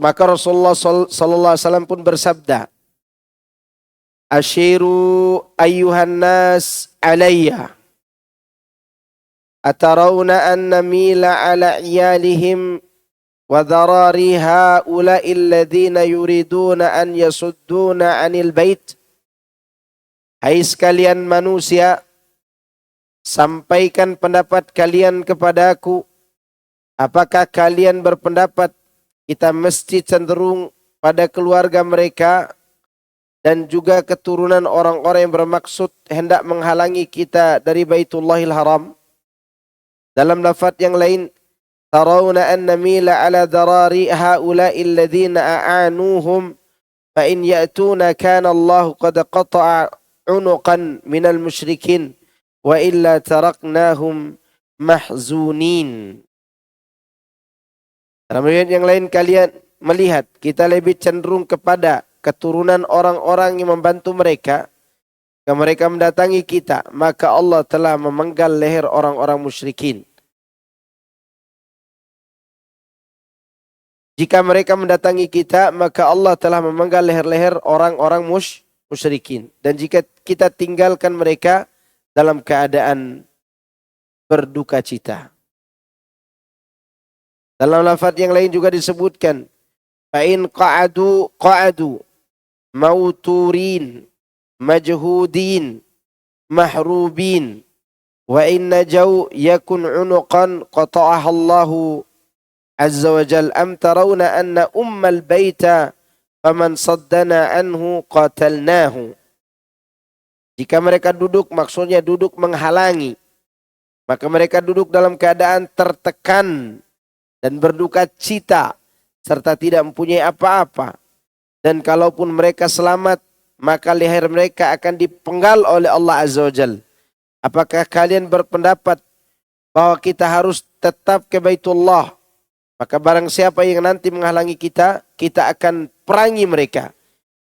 Maka Rasulullah sallallahu alaihi wasallam pun bersabda, "Ashiru ayyuhan nas alayya. Atarawna an namila ala iyalihim wa dharari haula'i alladhina yuriduna an yasudduna 'anil bait." Hai sekalian manusia, sampaikan pendapat kalian kepadaku. Apakah kalian berpendapat kita mesti cenderung pada keluarga mereka dan juga keturunan orang-orang yang bermaksud hendak menghalangi kita dari Baitullahil Haram? Dalam lafaz yang lain, tarawna an namila ala darari haula'i alladhina a'anuhum fa in ya'tuna kana Allah qad qata'a unuqan minal musyrikin wa illa taraknahum mahzunin. Dalam riwayat yang lain, kalian melihat kita lebih cenderung kepada keturunan orang-orang yang membantu mereka. Jika mereka mendatangi kita, maka Allah telah memenggal leher orang-orang musyrikin. Jika mereka mendatangi kita, maka Allah telah memenggal leher-leher orang-orang musyrikin. Dan jika kita tinggalkan mereka dalam keadaan berduka cita. Dalam lafaz yang lain juga disebutkan, fa'in qa'adu mauturin majhudin mahrubin wa in najau yakun unuqan qata'aha Allahu azza wa jal am tarawna anna ummal baita faman saddana anhu qatalnahu. Jika mereka duduk, maksudnya duduk menghalangi, maka mereka duduk dalam keadaan tertekan dan berduka cita serta tidak mempunyai apa-apa. Dan kalaupun mereka selamat, maka leher mereka akan dipenggal oleh Allah Azza wa Jal. Apakah kalian berpendapat bahwa kita harus tetap ke Baitullah? Maka barang siapa yang nanti menghalangi kita, kita akan perangi mereka.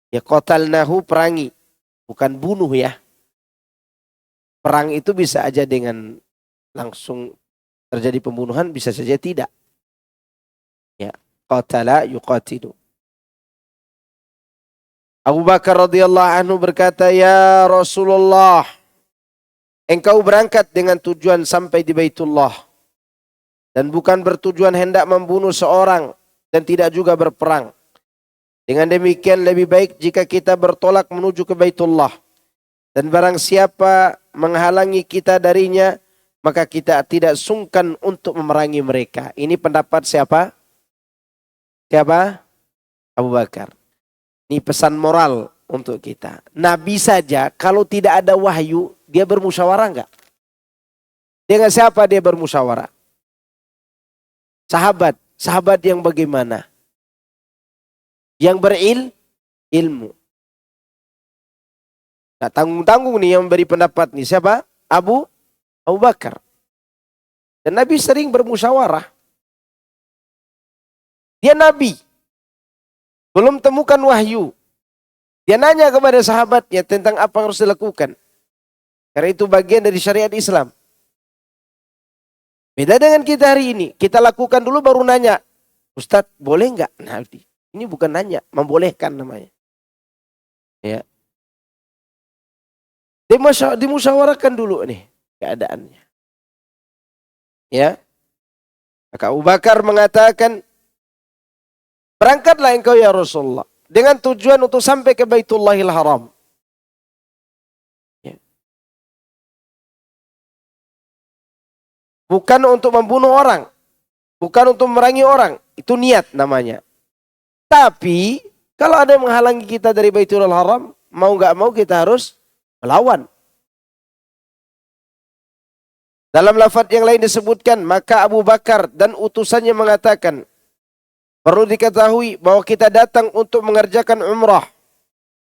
Ya qatalnahu, perangi, bukan bunuh ya. perang itu bisa aja dengan langsung terjadi pembunuhan, bisa saja tidak. Ya, qatala yuqatilu. Abu Bakar radhiyallahu anhu berkata, "Ya Rasulullah, engkau berangkat dengan tujuan sampai di Baitullah dan bukan bertujuan hendak membunuh seorang dan tidak juga berperang. Dengan demikian lebih baik jika kita bertolak menuju ke Baitullah. Dan barang siapa menghalangi kita darinya, maka kita tidak sungkan untuk memerangi mereka." Ini pendapat siapa? Siapa? Abu Bakar. Ini pesan moral untuk kita. Nabi saja kalau tidak ada wahyu, dia bermusyawarah enggak? Dengan siapa dia bermusyawarah? Sahabat. Sahabat yang bagaimana? Yang berilmu. Nah, tanggung-tanggung nih yang memberi pendapat nih. Siapa? Abu Bakar. Dan Nabi sering bermusyawarah. Dia Nabi. Belum temukan wahyu. Dia nanya kepada sahabatnya tentang apa yang harus dilakukan. Karena itu bagian dari syariat Islam. Beda dengan kita hari ini. Kita lakukan dulu baru nanya. Ustadz boleh enggak? Nah, ini bukan nanya. Membolehkan namanya. Ya. Dimusyawarahkan dulu nih keadaannya. Ya. Maka Abu Bakar mengatakan, berangkatlah engkau ya Rasulullah. Dengan tujuan untuk sampai ke Baitullahil Haram. Ya. Bukan untuk membunuh orang. Bukan untuk memerangi orang. Itu niat namanya. Tapi, kalau ada yang menghalangi kita dari Baitullahil Haram, mau gak mau kita harus melawan. Dalam lafaz yang lain disebutkan, maka Abu Bakar dan utusannya mengatakan, perlu diketahui bahwa kita datang untuk mengerjakan umrah.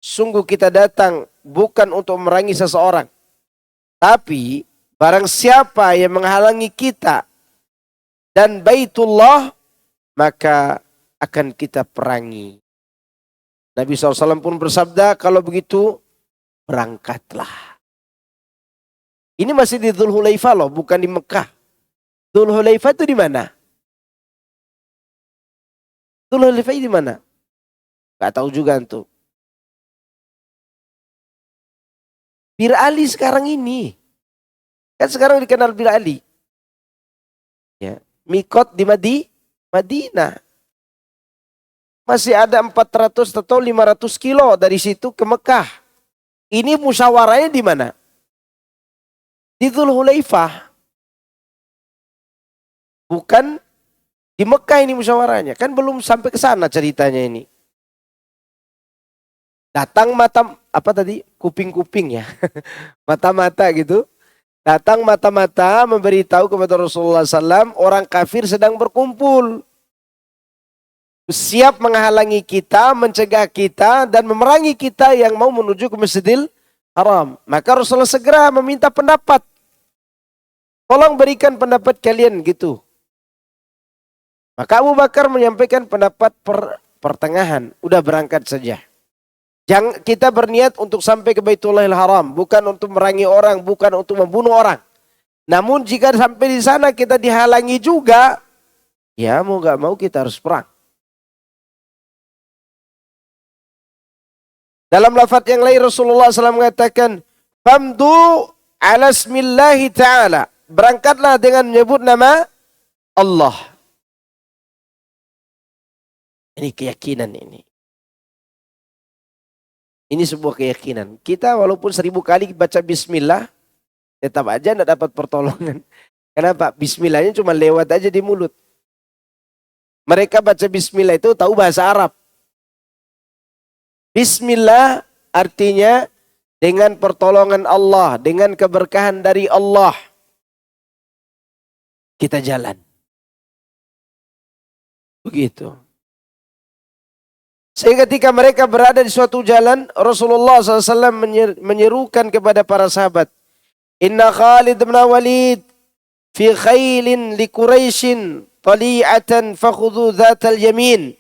Sungguh kita datang bukan untuk memerangi seseorang. Tapi barang siapa yang menghalangi kita dan Baitullah, maka akan kita perangi. Nabi SAW pun bersabda, kalau begitu berangkatlah. Ini masih di Dzul Hulaifah loh, bukan di Mekah. Dzul Hulaifah itu di mana? Dzul Hulaifah di mana? Gak tahu juga antum. Bir Ali sekarang ini. Kan sekarang dikenal Bir Ali. Ya. Mikot di Madinah. Masih ada 400 atau 500 kilo dari situ ke Mekah. Ini musyawarahnya di mana? Di Dzul Hulaifah. Bukan di Mekah ini musyawarahnya. Kan belum sampai ke sana ceritanya ini. Datang mata, apa tadi? Kuping-kuping ya. Mata-mata gitu. Datang mata-mata memberitahu kepada Rasulullah SAW, orang kafir sedang berkumpul. Siap menghalangi kita, mencegah kita, dan memerangi kita yang mau menuju ke Masjidil Haram. Maka Rasulullah segera meminta pendapat. Tolong berikan pendapat kalian gitu. Maka Abu Bakar menyampaikan pendapat pertengahan. Udah berangkat saja. Jangan kita berniat untuk sampai ke Baitullahil Haram. Bukan untuk merangi orang. Bukan untuk membunuh orang. Namun jika sampai di sana kita dihalangi juga. Ya mau gak mau kita harus perang. Dalam lafaz yang lain Rasulullah SAW mengatakan. Famdu ala ismillahi ta'ala. Berangkatlah dengan menyebut nama Allah. Ini keyakinan ini. Ini sebuah keyakinan. Kita walaupun 1000 kali baca bismillah, tetap aja tidak dapat pertolongan. Kenapa? Bismillahnya cuma lewat aja di mulut. Mereka baca bismillah itu tahu bahasa Arab. Bismillah artinya dengan pertolongan Allah, dengan keberkahan dari Allah. Kita jalan. Begitu. Sehingga ketika mereka berada di suatu jalan, Rasulullah SAW menyerukan kepada para sahabat. Inna Khalid bin Walid fi khailin li Quraisyin tali'atan fakhudhu dhatal yamin.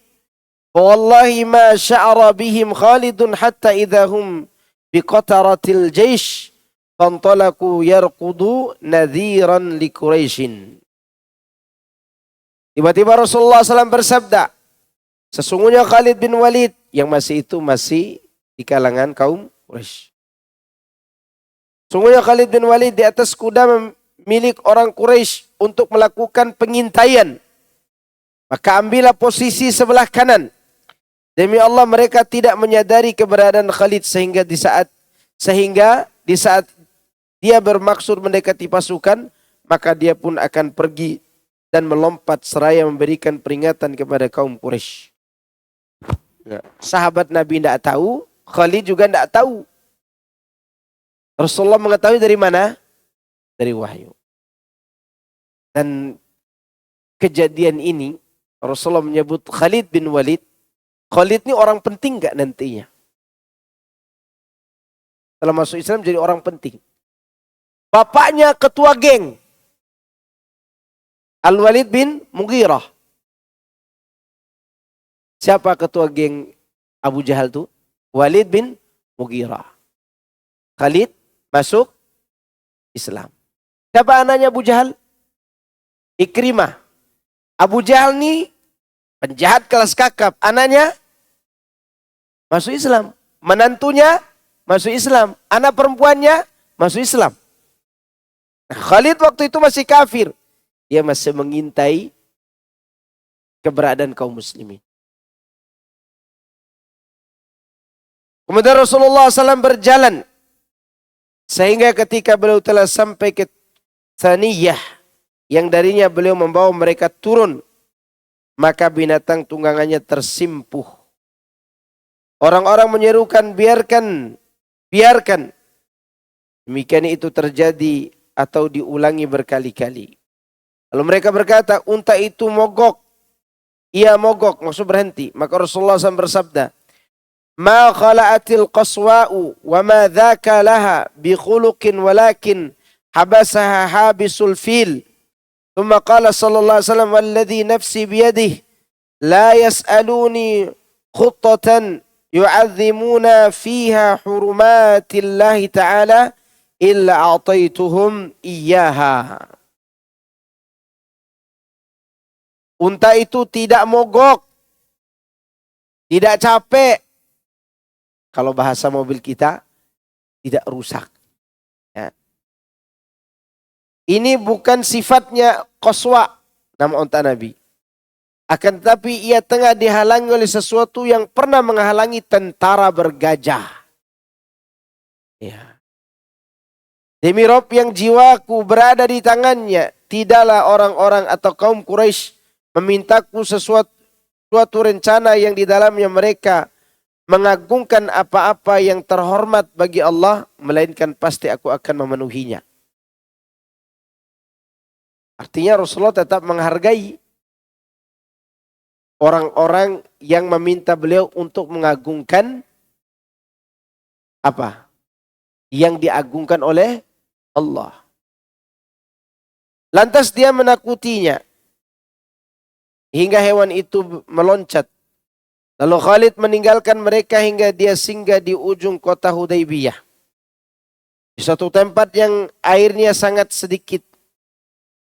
Wallahi ma sya'ara bihim Khalidun hatta idahum biqataratil jaysh. fantalaku yarqudu nadhiran li Quraisyin. Tiba-tiba Rasulullah SAW bersabda, sesungguhnya Khalid bin Walid yang masih di kalangan kaum Quraisy. Sesungguhnya Khalid bin Walid di atas kuda milik orang Quraisy untuk melakukan pengintaian. Maka ambillah posisi sebelah kanan. Demi Allah mereka tidak menyadari keberadaan Khalid sehingga di saat dia bermaksud mendekati pasukan, maka dia pun akan pergi dan melompat seraya memberikan peringatan kepada kaum Quraisy. Sahabat Nabi tidak tahu, Khalid juga tidak tahu. Rasulullah mengetahui dari mana? Dari wahyu. Dan kejadian ini Rasulullah menyebut Khalid bin Walid. Khalid ini orang penting gak nantinya? Setelah masuk Islam jadi orang penting. Bapaknya ketua geng. Al-Walid bin Mughirah. Siapa ketua geng Abu Jahal itu? Walid bin Mughirah. Khalid masuk Islam. Siapa anaknya Abu Jahal? Ikrimah. Abu Jahal ini penjahat kelas kakap. Anaknya masuk Islam. Menantunya masuk Islam. Anak perempuannya masuk Islam. Nah, Khalid waktu itu masih kafir. Dia masih mengintai keberadaan kaum muslimin. Kemudian Rasulullah SAW berjalan. Sehingga ketika beliau telah sampai ke Thaniyah, yang darinya beliau membawa mereka turun, maka binatang tunggangannya tersimpuh. Orang-orang menyerukan, biarkan. Demikian itu terjadi atau diulangi berkali-kali. Lalu mereka berkata, unta itu mogok. Ia mogok, maksud berhenti. Maka Rasulullah SAW bersabda, ma khala'atil qaswa'u wa ma dhaka laha bi khuluqin walakin habasaha habisul fil. ثم قال صلى الله عليه وسلم والذي نفسي بيده لا يسألوني خطة يعظمون فيها حرمات الله تعالى إلا أعطيتهم إياها. Unta itu tidak mogok, tidak capek. Kalau bahasa mobil kita, tidak rusak. Ya. Ini bukan sifatnya qaswa, nama unta Nabi. Akan tetapi ia tengah dihalangi oleh sesuatu yang pernah menghalangi tentara bergajah. Ya. Demi Rob yang jiwaku berada di tangannya, tidaklah orang-orang atau kaum Quraisy memintaku suatu rencana yang di dalamnya mereka mengagungkan apa-apa yang terhormat bagi Allah, melainkan pasti aku akan memenuhinya. Artinya Rasulullah tetap menghargai orang-orang yang meminta beliau untuk mengagungkan apa? Yang diagungkan oleh Allah. Lantas dia menakutinya hingga hewan itu meloncat. Lalu Khalid meninggalkan mereka hingga dia singgah di ujung kota Hudaybiyah. Di suatu tempat yang airnya sangat sedikit.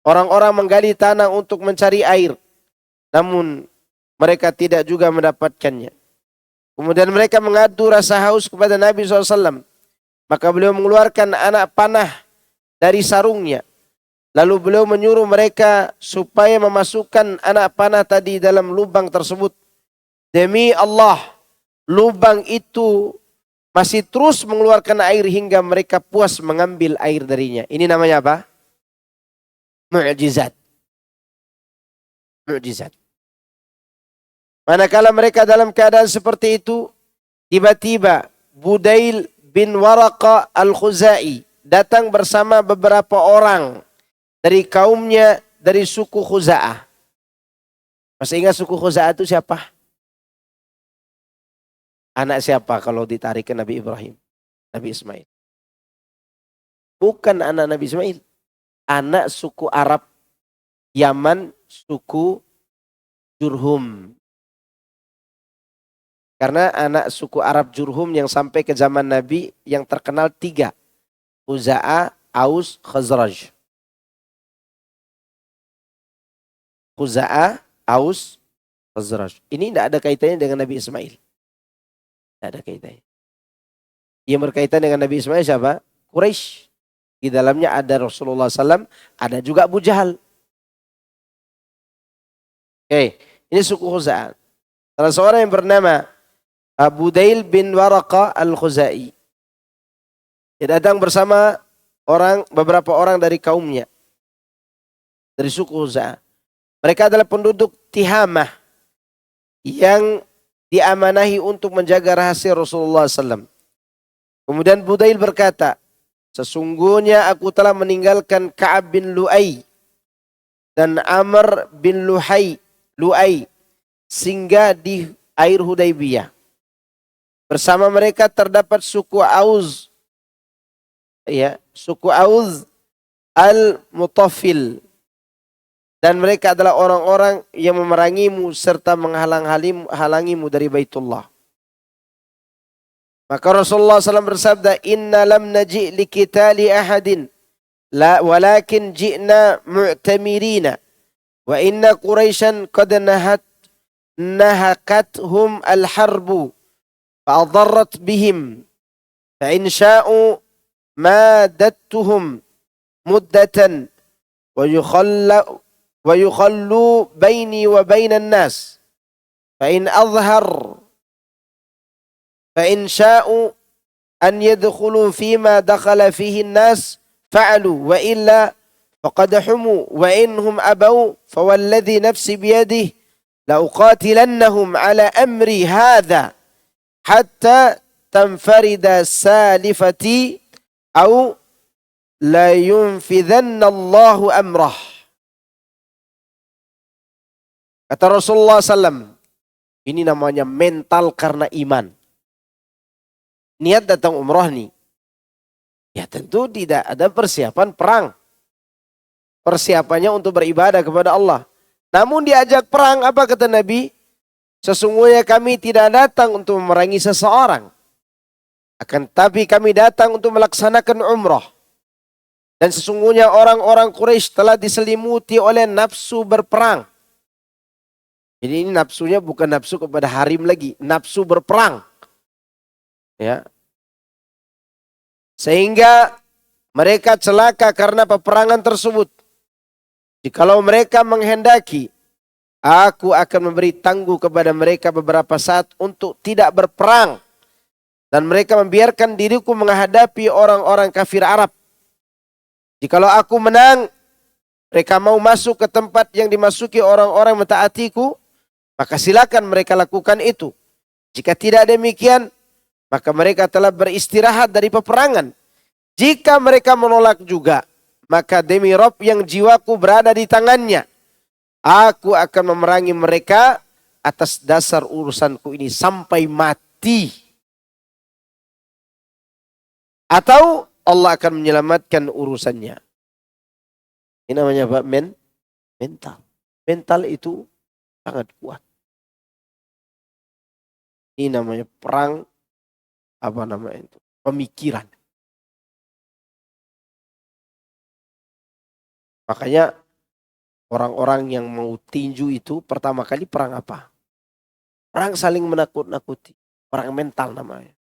Orang-orang menggali tanah untuk mencari air. Namun mereka tidak juga mendapatkannya. Kemudian mereka mengadu rasa haus kepada Nabi SAW. Maka beliau mengeluarkan anak panah dari sarungnya. Lalu beliau menyuruh mereka supaya memasukkan anak panah tadi dalam lubang tersebut. Demi Allah, lubang itu masih terus mengeluarkan air hingga mereka puas mengambil air darinya. Ini namanya apa? Mu'jizat. Mu'jizat. Manakala mereka dalam keadaan seperti itu, tiba-tiba Budail bin Waraqa al-Khuzai datang bersama beberapa orang dari kaumnya dari suku Khuza'ah. Masih ingat suku Khuza'ah itu siapa? Anak siapa kalau ditarik ke Nabi Ibrahim? Nabi Ismail. Bukan anak Nabi Ismail. Anak suku Arab Yaman, suku Jurhum. Karena anak suku Arab Jurhum yang sampai ke zaman Nabi yang terkenal 3. Khuza'ah, Aus, Khazraj. Khuza'ah, Aus, Khazraj. Ini tidak ada kaitannya dengan Nabi Ismail. Tidak ada kaitannya. Yang berkaitan dengan Nabi Ismail siapa? Quraisy. Di dalamnya ada Rasulullah SAW, ada juga Abu Jahal. Oke, ini suku Khuza'ah. Salah seorang yang bernama Budail bin Waraqah al-Khuzai. Dia datang bersama beberapa orang dari kaumnya. Dari suku Khuza'ah. Mereka adalah penduduk Tihamah yang diamanahi untuk menjaga rahasia Rasulullah SAW. Kemudian Budail berkata, sesungguhnya aku telah meninggalkan Ka'ab bin Lu'ay dan Amr bin Lu'ay singgah di air Hudaybiyah. Bersama mereka terdapat suku Aus, suku Aus al-Mutaffil. Dan mereka adalah orang-orang yang memerangimu serta menghalangimu dari Baitullah. Maka Rasulullah SAW bersabda, Inna lam naji' likitali ahadin, walakin ji'na mu'tamirina, wa inna Quraisyan qad nahakathum al-harbu, fa'adharrat bihim, fa'in sya'u madattuhum muddatan, wa yukhallu baini wa bainan nas, fa'in azhar, فإن شاءوا أن يدخلوا فيما دخل فيه الناس فعلوا وإلا فقد حموا وإنهم أبوا فوالذي نفسي بيده لأقاتلنهم على أمري هذا حتى تنفرد سالفتي أو لا ينفذن الله أمره. Kata Rasulullah SAW, ini namanya mental karena iman. Niat datang umroh nih. Ya tentu tidak ada persiapan perang. Persiapannya untuk beribadah kepada Allah. Namun diajak perang, apa kata Nabi? Sesungguhnya kami tidak datang untuk memerangi seseorang. Akan tapi kami datang untuk melaksanakan umroh. Dan sesungguhnya orang-orang Quraisy telah diselimuti oleh nafsu berperang. Jadi ini nafsunya bukan nafsu kepada harim lagi. Nafsu berperang. Ya. Sehingga mereka celaka karena peperangan tersebut. Jikalau mereka menghendaki, aku akan memberi tangguh kepada mereka beberapa saat untuk tidak berperang. Dan mereka membiarkan diriku menghadapi orang-orang kafir Arab. Jikalau aku menang, mereka mau masuk ke tempat yang dimasuki orang-orang mentaatiku, maka silakan mereka lakukan itu. Jika tidak demikian, maka mereka telah beristirahat dari peperangan. Jika mereka menolak juga, maka demi Rob yang jiwaku berada di tangannya, aku akan memerangi mereka atas dasar urusanku ini sampai mati. Atau Allah akan menyelamatkan urusannya. Ini namanya apa? Mental. Mental itu sangat kuat. Ini namanya perang. Apa namanya itu? Pemikiran. Makanya orang-orang yang mau tinju itu pertama kali perang apa? Perang saling menakut-nakuti. Perang mental namanya.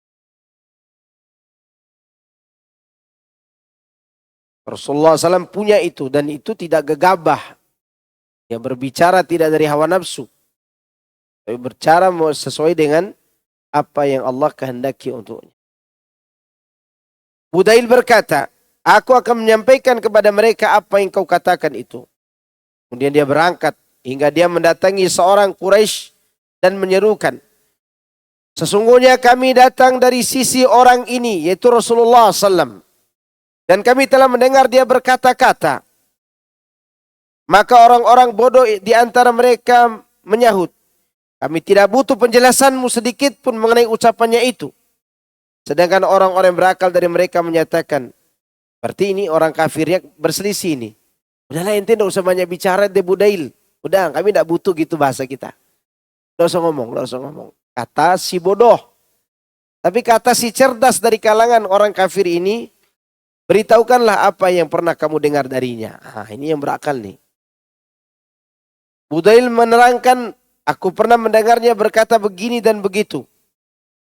Rasulullah SAW punya itu dan itu tidak gegabah. Yang berbicara tidak dari hawa nafsu. Tapi berbicara sesuai dengan apa yang Allah kehendaki untuknya. Budail berkata, aku akan menyampaikan kepada mereka apa yang kau katakan itu. Kemudian dia berangkat hingga dia mendatangi seorang Quraisy dan menyerukan, sesungguhnya kami datang dari sisi orang ini, yaitu Rasulullah SAW. Dan kami telah mendengar dia berkata-kata. Maka orang-orang bodoh di antara mereka menyahut, kami tidak butuh penjelasanmu sedikit pun mengenai ucapannya itu. Sedangkan orang-orang yang berakal dari mereka menyatakan, berarti ini orang kafirnya berselisih ini. Udahlah ente tidak usah banyak bicara deh Budail. Udah kami tidak butuh gitu bahasa kita. Tidak usah ngomong. Kata si bodoh. Tapi kata si cerdas dari kalangan orang kafir ini, Beritahukanlah apa yang pernah kamu dengar darinya. Ini yang berakal nih. Budail menerangkan, aku pernah mendengarnya berkata begini dan begitu.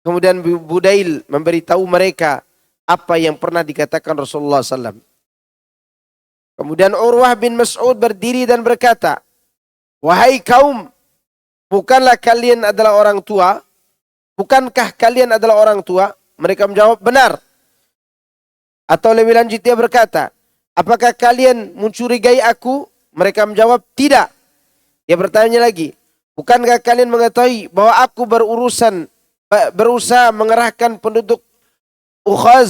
Kemudian Budail memberitahu mereka apa yang pernah dikatakan Rasulullah SAW. Kemudian Urwah bin Mas'ud berdiri dan berkata, wahai kaum, bukanlah kalian adalah orang tua? Bukankah kalian adalah orang tua? Mereka menjawab, benar. Atau lebih lanjut dia berkata, apakah kalian mencurigai aku? Mereka menjawab, tidak. Dia bertanya lagi, bukankah kalian mengetahui bahwa aku berusaha mengerahkan penduduk Ukal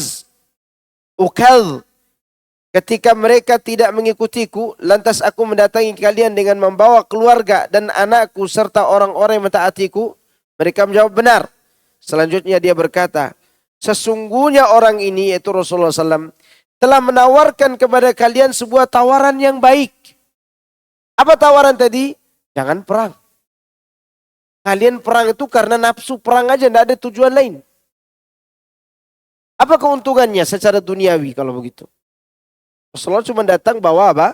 ketika mereka tidak mengikutiku, lantas aku mendatangi kalian dengan membawa keluarga dan anakku serta orang-orang yang mentaatiku? Mereka menjawab, benar. Selanjutnya dia berkata, sesungguhnya orang ini, yaitu Rasulullah SAW, telah menawarkan kepada kalian sebuah tawaran yang baik. Apa tawaran tadi? Jangan perang. Kalian perang itu karena nafsu perang aja, tidak ada tujuan lain. Apa keuntungannya secara duniawi kalau begitu? Rasulullah cuma datang bawa apa?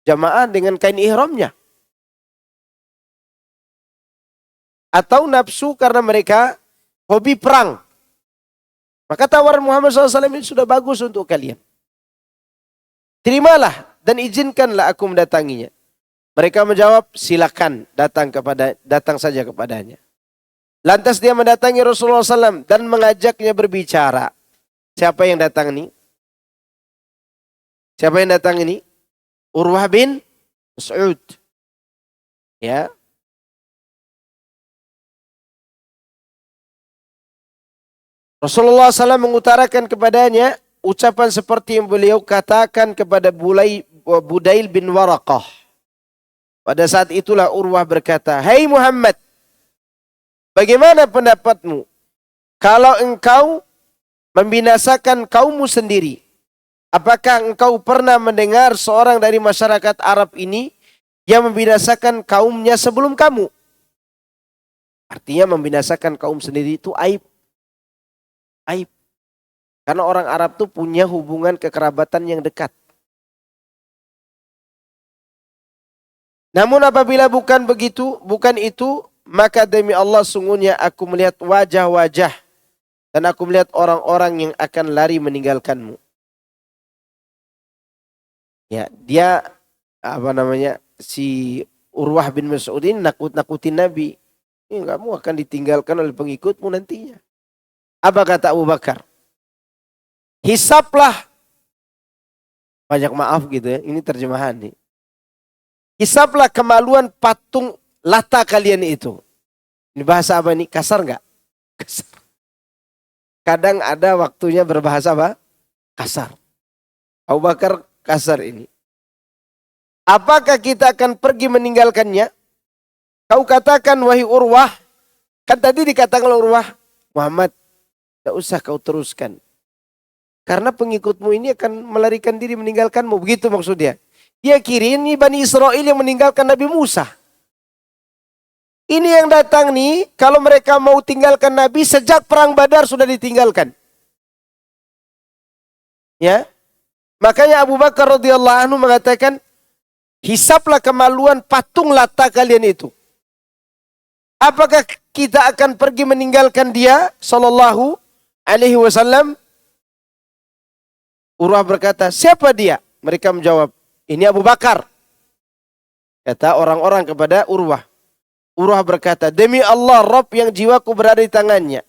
Jamaah dengan kain ihramnya. Atau nafsu karena mereka hobi perang. Maka tawaran Muhammad SAW ini sudah bagus untuk kalian. Terimalah dan izinkanlah aku mendatanginya. Mereka menjawab, silakan datang saja kepadanya. Lantas dia mendatangi Rasulullah SAW dan mengajaknya berbicara. Siapa yang datang ini? Siapa yang datang ini? Urwah bin Mas'ud. Ya. Rasulullah SAW mengutarakan kepadanya ucapan seperti yang beliau katakan kepada Budail bin Waraqah. Pada saat itulah Urwah berkata, "Hai Muhammad, bagaimana pendapatmu kalau engkau membinasakan kaummu sendiri? Apakah engkau pernah mendengar seorang dari masyarakat Arab ini yang membinasakan kaumnya sebelum kamu?" Artinya membinasakan kaum sendiri itu aib. Aib. Karena orang Arab itu punya hubungan kekerabatan yang dekat. Namun apabila bukan itu, maka demi Allah sungguhnya aku melihat wajah-wajah dan aku melihat orang-orang yang akan lari meninggalkanmu. Ya, dia si Urwah bin Mas'ud ini nakut-nakutin Nabi. Ini kamu akan ditinggalkan oleh pengikutmu nantinya. Apa kata Abu Bakar? Hisaplah. Banyak maaf gitu ya. Ini terjemahan nih. Hisaplah kemaluan patung Lata kalian itu. Ini bahasa apa ini? Kasar nggak? Kasar. Kadang ada waktunya berbahasa apa? Kasar. Abu Bakar kasar ini. Apakah kita akan pergi meninggalkannya? Kau katakan wahai Urwah. Kan tadi dikatakan oleh Urwah. Muhammad, tidak usah kau teruskan. Karena pengikutmu ini akan melarikan diri meninggalkanmu. Begitu maksudnya. Dia kira ini Bani Israel yang meninggalkan Nabi Musa. Ini yang datang nih, kalau mereka mau tinggalkan Nabi, sejak perang Badar sudah ditinggalkan. Ya, makanya Abu Bakar radhiyallahu anhu mengatakan, hisaplah kemaluan patung Lata kalian itu. Apakah kita akan pergi meninggalkan dia, sallallahu alaihi wasallam? Urwah berkata, siapa dia? Mereka menjawab, ini Abu Bakar. Kata orang-orang kepada Urwah. Urwah berkata, demi Allah, Rabb yang jiwaku berada di tangannya.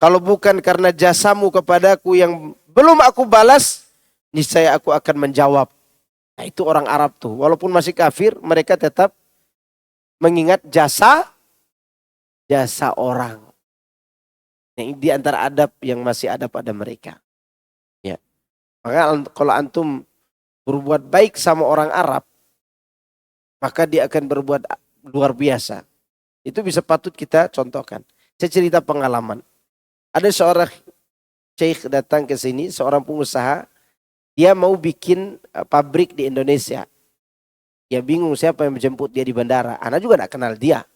Kalau bukan karena jasamu kepadaku yang belum aku balas, niscaya aku akan menjawab. Nah, itu orang Arab tuh. Walaupun masih kafir, mereka tetap mengingat jasa orang. Yang di antara adab yang masih ada pada mereka. Ya. Maka kalau antum berbuat baik sama orang Arab, maka dia akan berbuat luar biasa. Itu bisa patut kita contohkan. Saya cerita pengalaman. Ada seorang syekh datang ke sini, seorang pengusaha, dia mau bikin pabrik di Indonesia. Dia bingung siapa yang menjemput dia di bandara. Anak juga tidak kenal dia.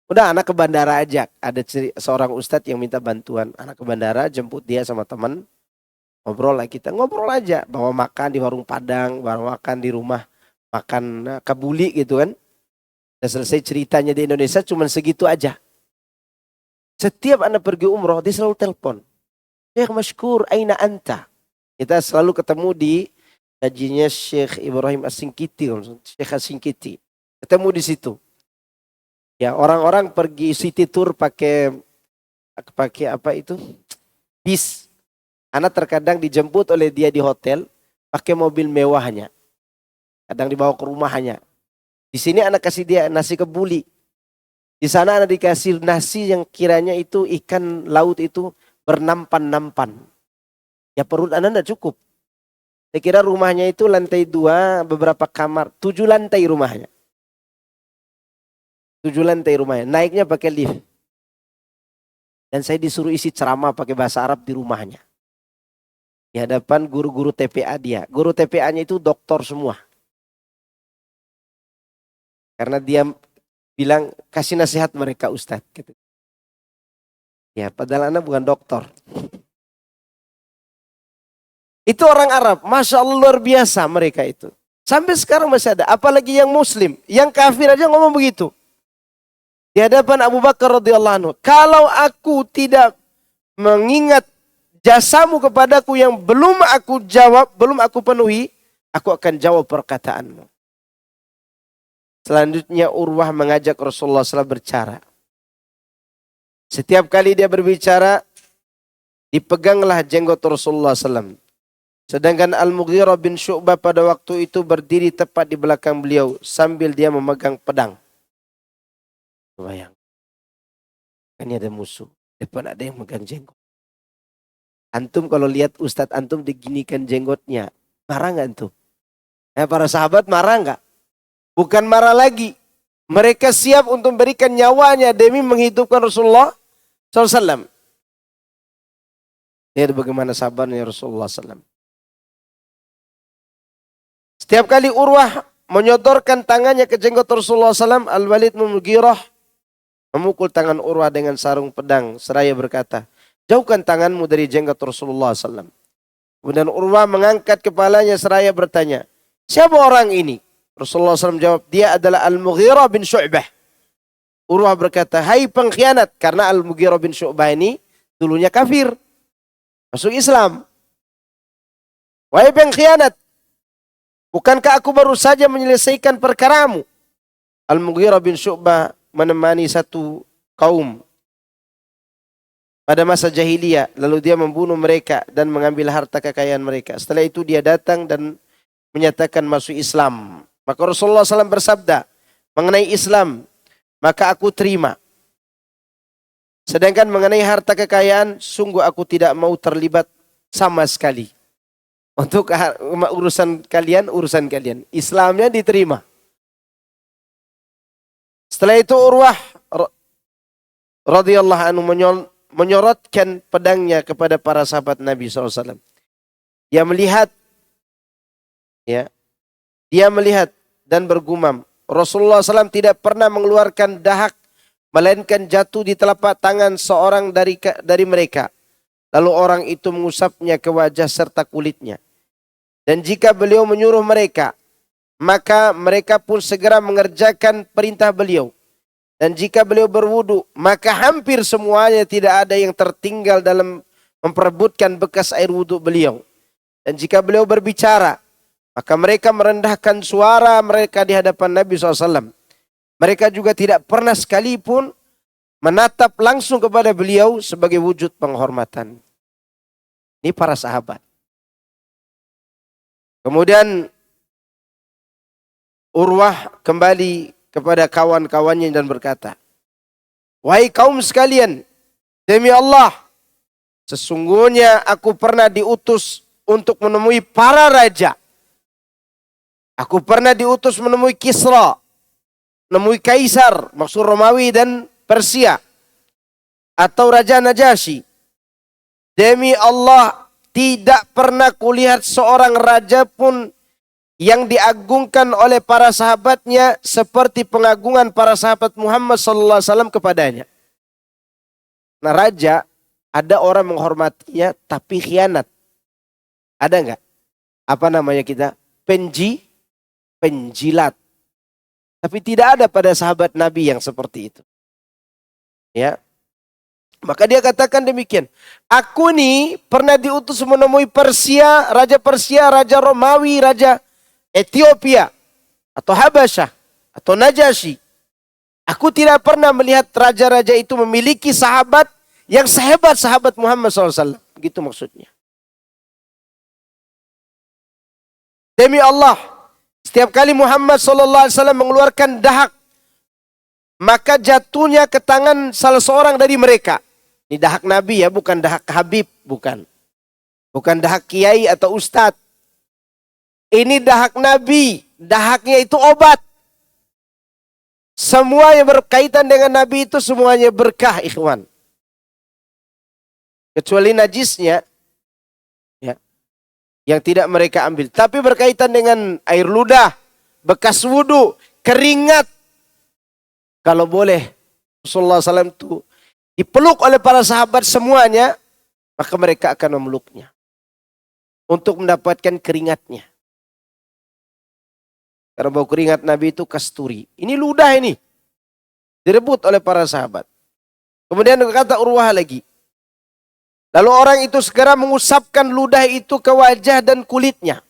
Udah anak ke bandara aja. Ada seorang ustadz yang minta bantuan. Anak ke bandara, jemput dia sama teman. Ngobrol lah kita, ngobrol aja. Bawa makan di warung Padang, bawa makan di rumah, makan kabuli gitu kan. Dan selesai ceritanya di Indonesia cuman segitu aja. Setiap Anda pergi umroh, dia selalu telepon. Syekh Mashkur, aina anta? Kita selalu ketemu di kajiannya Syekh Ibrahim As-Singkiti, Syekh As-Singkiti. Ketemu di situ. Ya, orang-orang pergi city tour pakai apa itu? Bis. Anak terkadang dijemput oleh dia di hotel pakai mobil mewahnya. Kadang dibawa ke rumahnya. Di sini anak kasih dia nasi kebuli. Di sana anak dikasih nasi yang kiranya itu ikan laut itu bernampan-nampan. Ya perut anak tidak cukup. Saya kira rumahnya itu lantai 2, beberapa kamar. 7 lantai rumahnya. 7 lantai rumahnya. Naiknya pakai lift. Dan saya disuruh isi ceramah pakai bahasa Arab di rumahnya. Di hadapan guru-guru TPA dia. Guru TPA-nya itu doktor semua. Karena dia bilang kasih nasihat mereka Ustadz. Gitu. Ya padahal anak bukan dokter. Itu orang Arab. Masya Allah luar biasa mereka itu. Sampai sekarang masih ada. Apalagi yang muslim. Yang kafir aja ngomong begitu. Di hadapan Abu Bakar radhiyallahu anhu. Kalau aku tidak mengingat jasamu kepadaku yang belum aku jawab, belum aku penuhi, aku akan jawab perkataanmu. Selanjutnya Urwah mengajak Rasulullah SAW berbicara. Setiap kali dia berbicara, dipeganglah jenggot Rasulullah SAW. Sedangkan Al-Mughirah bin Syu'bah pada waktu itu berdiri tepat di belakang beliau sambil dia memegang pedang. Bayang. Ini ada musuh. Depan ada yang megang jenggot. Antum kalau lihat Ustadz antum diginikan jenggotnya, marah nggak antum? Para sahabat marah nggak? Bukan marah lagi. Mereka siap untuk memberikan nyawanya demi menghidupkan Rasulullah SAW. Lihat bagaimana sabarnya Rasulullah SAW. Setiap kali Urwah menyodorkan tangannya ke jenggot Rasulullah SAW, Al-Walid bin Mughirah memukul tangan Urwah dengan sarung pedang seraya berkata, jauhkan tanganmu dari jenggot Rasulullah SAW. Kemudian Urwah mengangkat kepalanya seraya bertanya, siapa orang ini? Rasulullah SAW jawab, dia adalah Al-Mughirah bin Syu'bah. Urwah berkata, hai pengkhianat. Karena Al-Mughirah bin Syu'bah ini dulunya kafir. Masuk Islam. Wahai pengkhianat. Bukankah aku baru saja menyelesaikan perkaramu? Al-Mughirah bin Syu'bah menemani satu kaum pada masa jahiliyah. Lalu dia membunuh mereka dan mengambil harta kekayaan mereka. Setelah itu dia datang dan menyatakan masuk Islam. Maka Rasulullah SAW bersabda mengenai Islam, maka aku terima. Sedangkan mengenai harta kekayaan, sungguh aku tidak mau terlibat sama sekali. Untuk urusan kalian, urusan kalian. Islamnya diterima. Setelah itu Urwah radhiyallahu anhu menyorotkan pedangnya kepada para sahabat Nabi SAW. Dia melihat, dia melihat dan bergumam, Rasulullah SAW tidak pernah mengeluarkan dahak, melainkan jatuh di telapak tangan seorang dari mereka. Lalu orang itu mengusapnya ke wajah serta kulitnya. Dan jika beliau menyuruh mereka, maka mereka pun segera mengerjakan perintah beliau. Dan jika beliau berwudu, maka hampir semuanya tidak ada yang tertinggal dalam memperebutkan bekas air wudu beliau. Dan jika beliau berbicara, maka mereka merendahkan suara mereka di hadapan Nabi SAW. Mereka juga tidak pernah sekalipun menatap langsung kepada beliau sebagai wujud penghormatan. Ini para sahabat. Kemudian Urwah kembali kepada kawan-kawannya dan berkata, wahai kaum sekalian, demi Allah, sesungguhnya aku pernah diutus untuk menemui para raja. Aku pernah diutus menemui Kisra, menemui Kaisar, maksud Romawi dan Persia, atau Raja Najasyi. Demi Allah, tidak pernah kulihat seorang raja pun yang diagungkan oleh para sahabatnya seperti pengagungan para sahabat Muhammad SAW kepadanya. Nah raja, ada orang menghormatinya tapi khianat. Ada nggak? Apa namanya kita? Penjilat. Tapi tidak ada pada sahabat Nabi yang seperti itu. Ya. Maka dia katakan demikian. Aku nih pernah diutus menemui Persia, Raja Romawi, Raja Ethiopia, atau Habasyah, atau Najasyi. Aku tidak pernah melihat raja-raja itu memiliki sahabat yang sehebat sahabat Muhammad SAW. Begitu maksudnya. Demi Allah, setiap kali Muhammad SAW mengeluarkan dahak, maka jatuhnya ke tangan salah seorang dari mereka. Ini dahak Nabi ya, bukan dahak Habib, bukan. Bukan dahak kiai atau ustadz. Ini dahak Nabi, dahaknya itu obat. Semua yang berkaitan dengan Nabi itu semuanya berkah, ikhwan. Kecuali najisnya, ya, yang tidak mereka ambil. Tapi berkaitan dengan air ludah, bekas wudhu, keringat. Kalau boleh, Rasulullah SAW itu dipeluk oleh para sahabat semuanya, maka mereka akan memeluknya. Untuk mendapatkan keringatnya. Karena bau keringat Nabi itu kasturi. Ini ludah ini. Direbut oleh para sahabat. Kemudian kata Urwah lagi. Lalu orang itu segera mengusapkan ludah itu ke wajah dan kulitnya.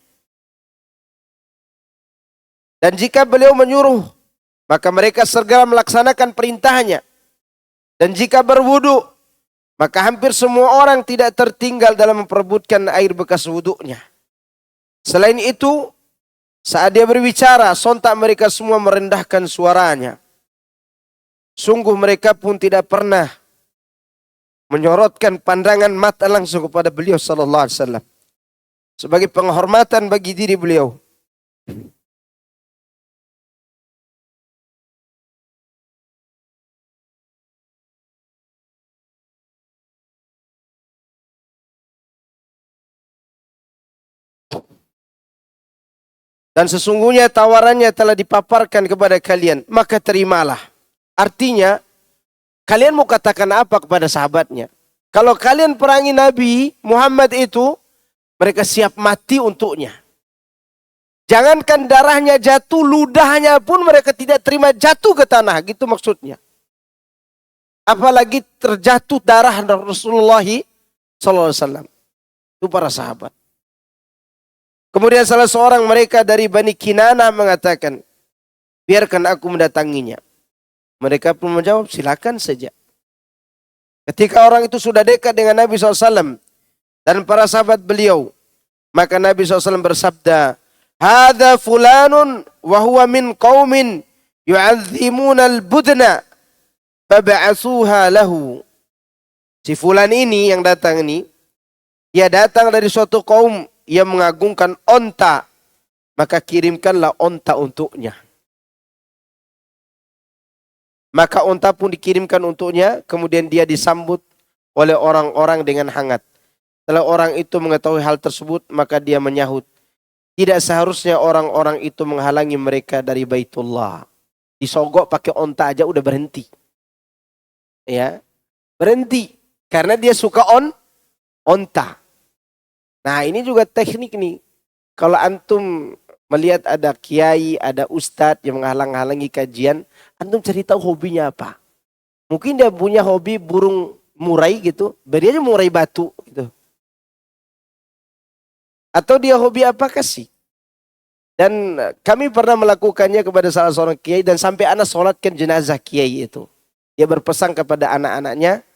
Dan jika beliau menyuruh, maka mereka segera melaksanakan perintahnya. Dan jika berwudu, maka hampir semua orang tidak tertinggal dalam memperebutkan air bekas wudunya. Selain itu, saat dia berbicara, sontak mereka semua merendahkan suaranya. Sungguh mereka pun tidak pernah menyorotkan pandangan mata langsung kepada beliau sallallahu alaihi wasallam sebagai penghormatan bagi diri beliau. Dan sesungguhnya tawarannya telah dipaparkan kepada kalian, maka terimalah. Artinya, kalian mau katakan apa kepada sahabatnya? Kalau kalian perangi Nabi Muhammad itu, mereka siap mati untuknya. Jangankan darahnya jatuh, ludahnya pun mereka tidak terima jatuh ke tanah. Gitu maksudnya. Apalagi terjatuh darah Rasulullah SAW. Itu para sahabat. Kemudian salah seorang mereka dari Bani Kinanah mengatakan, biarkan aku mendatanginya. Mereka pun menjawab, silakan saja. Ketika orang itu sudah dekat dengan Nabi SAW dan para sahabat beliau, maka Nabi SAW bersabda, "Hadza fulanun wa huwa min qaumin yu'azzimuna al-budna fab'atsuha lahu." Si fulan ini yang datang ini, dia datang dari suatu kaum yang mengagungkan onta, maka kirimkanlah onta untuknya. Maka onta pun dikirimkan untuknya, kemudian dia disambut oleh orang-orang dengan hangat. Setelah orang itu mengetahui hal tersebut, maka dia menyahut, tidak seharusnya orang-orang itu menghalangi mereka dari Baitullah. Disogok pakai onta aja udah berhenti. Ya, berhenti karena dia suka onta. Nah, ini juga teknik nih. Kalau antum melihat ada kiai, ada ustadz yang menghalang-halangi kajian, antum cari tahu hobinya apa. Mungkin dia punya hobi burung murai gitu, beri aja murai batu gitu. Atau dia hobi apa kasih. Dan kami pernah melakukannya kepada salah seorang kiai dan sampai anak sholatkan jenazah kiai itu. Dia berpesan kepada anak-anaknya,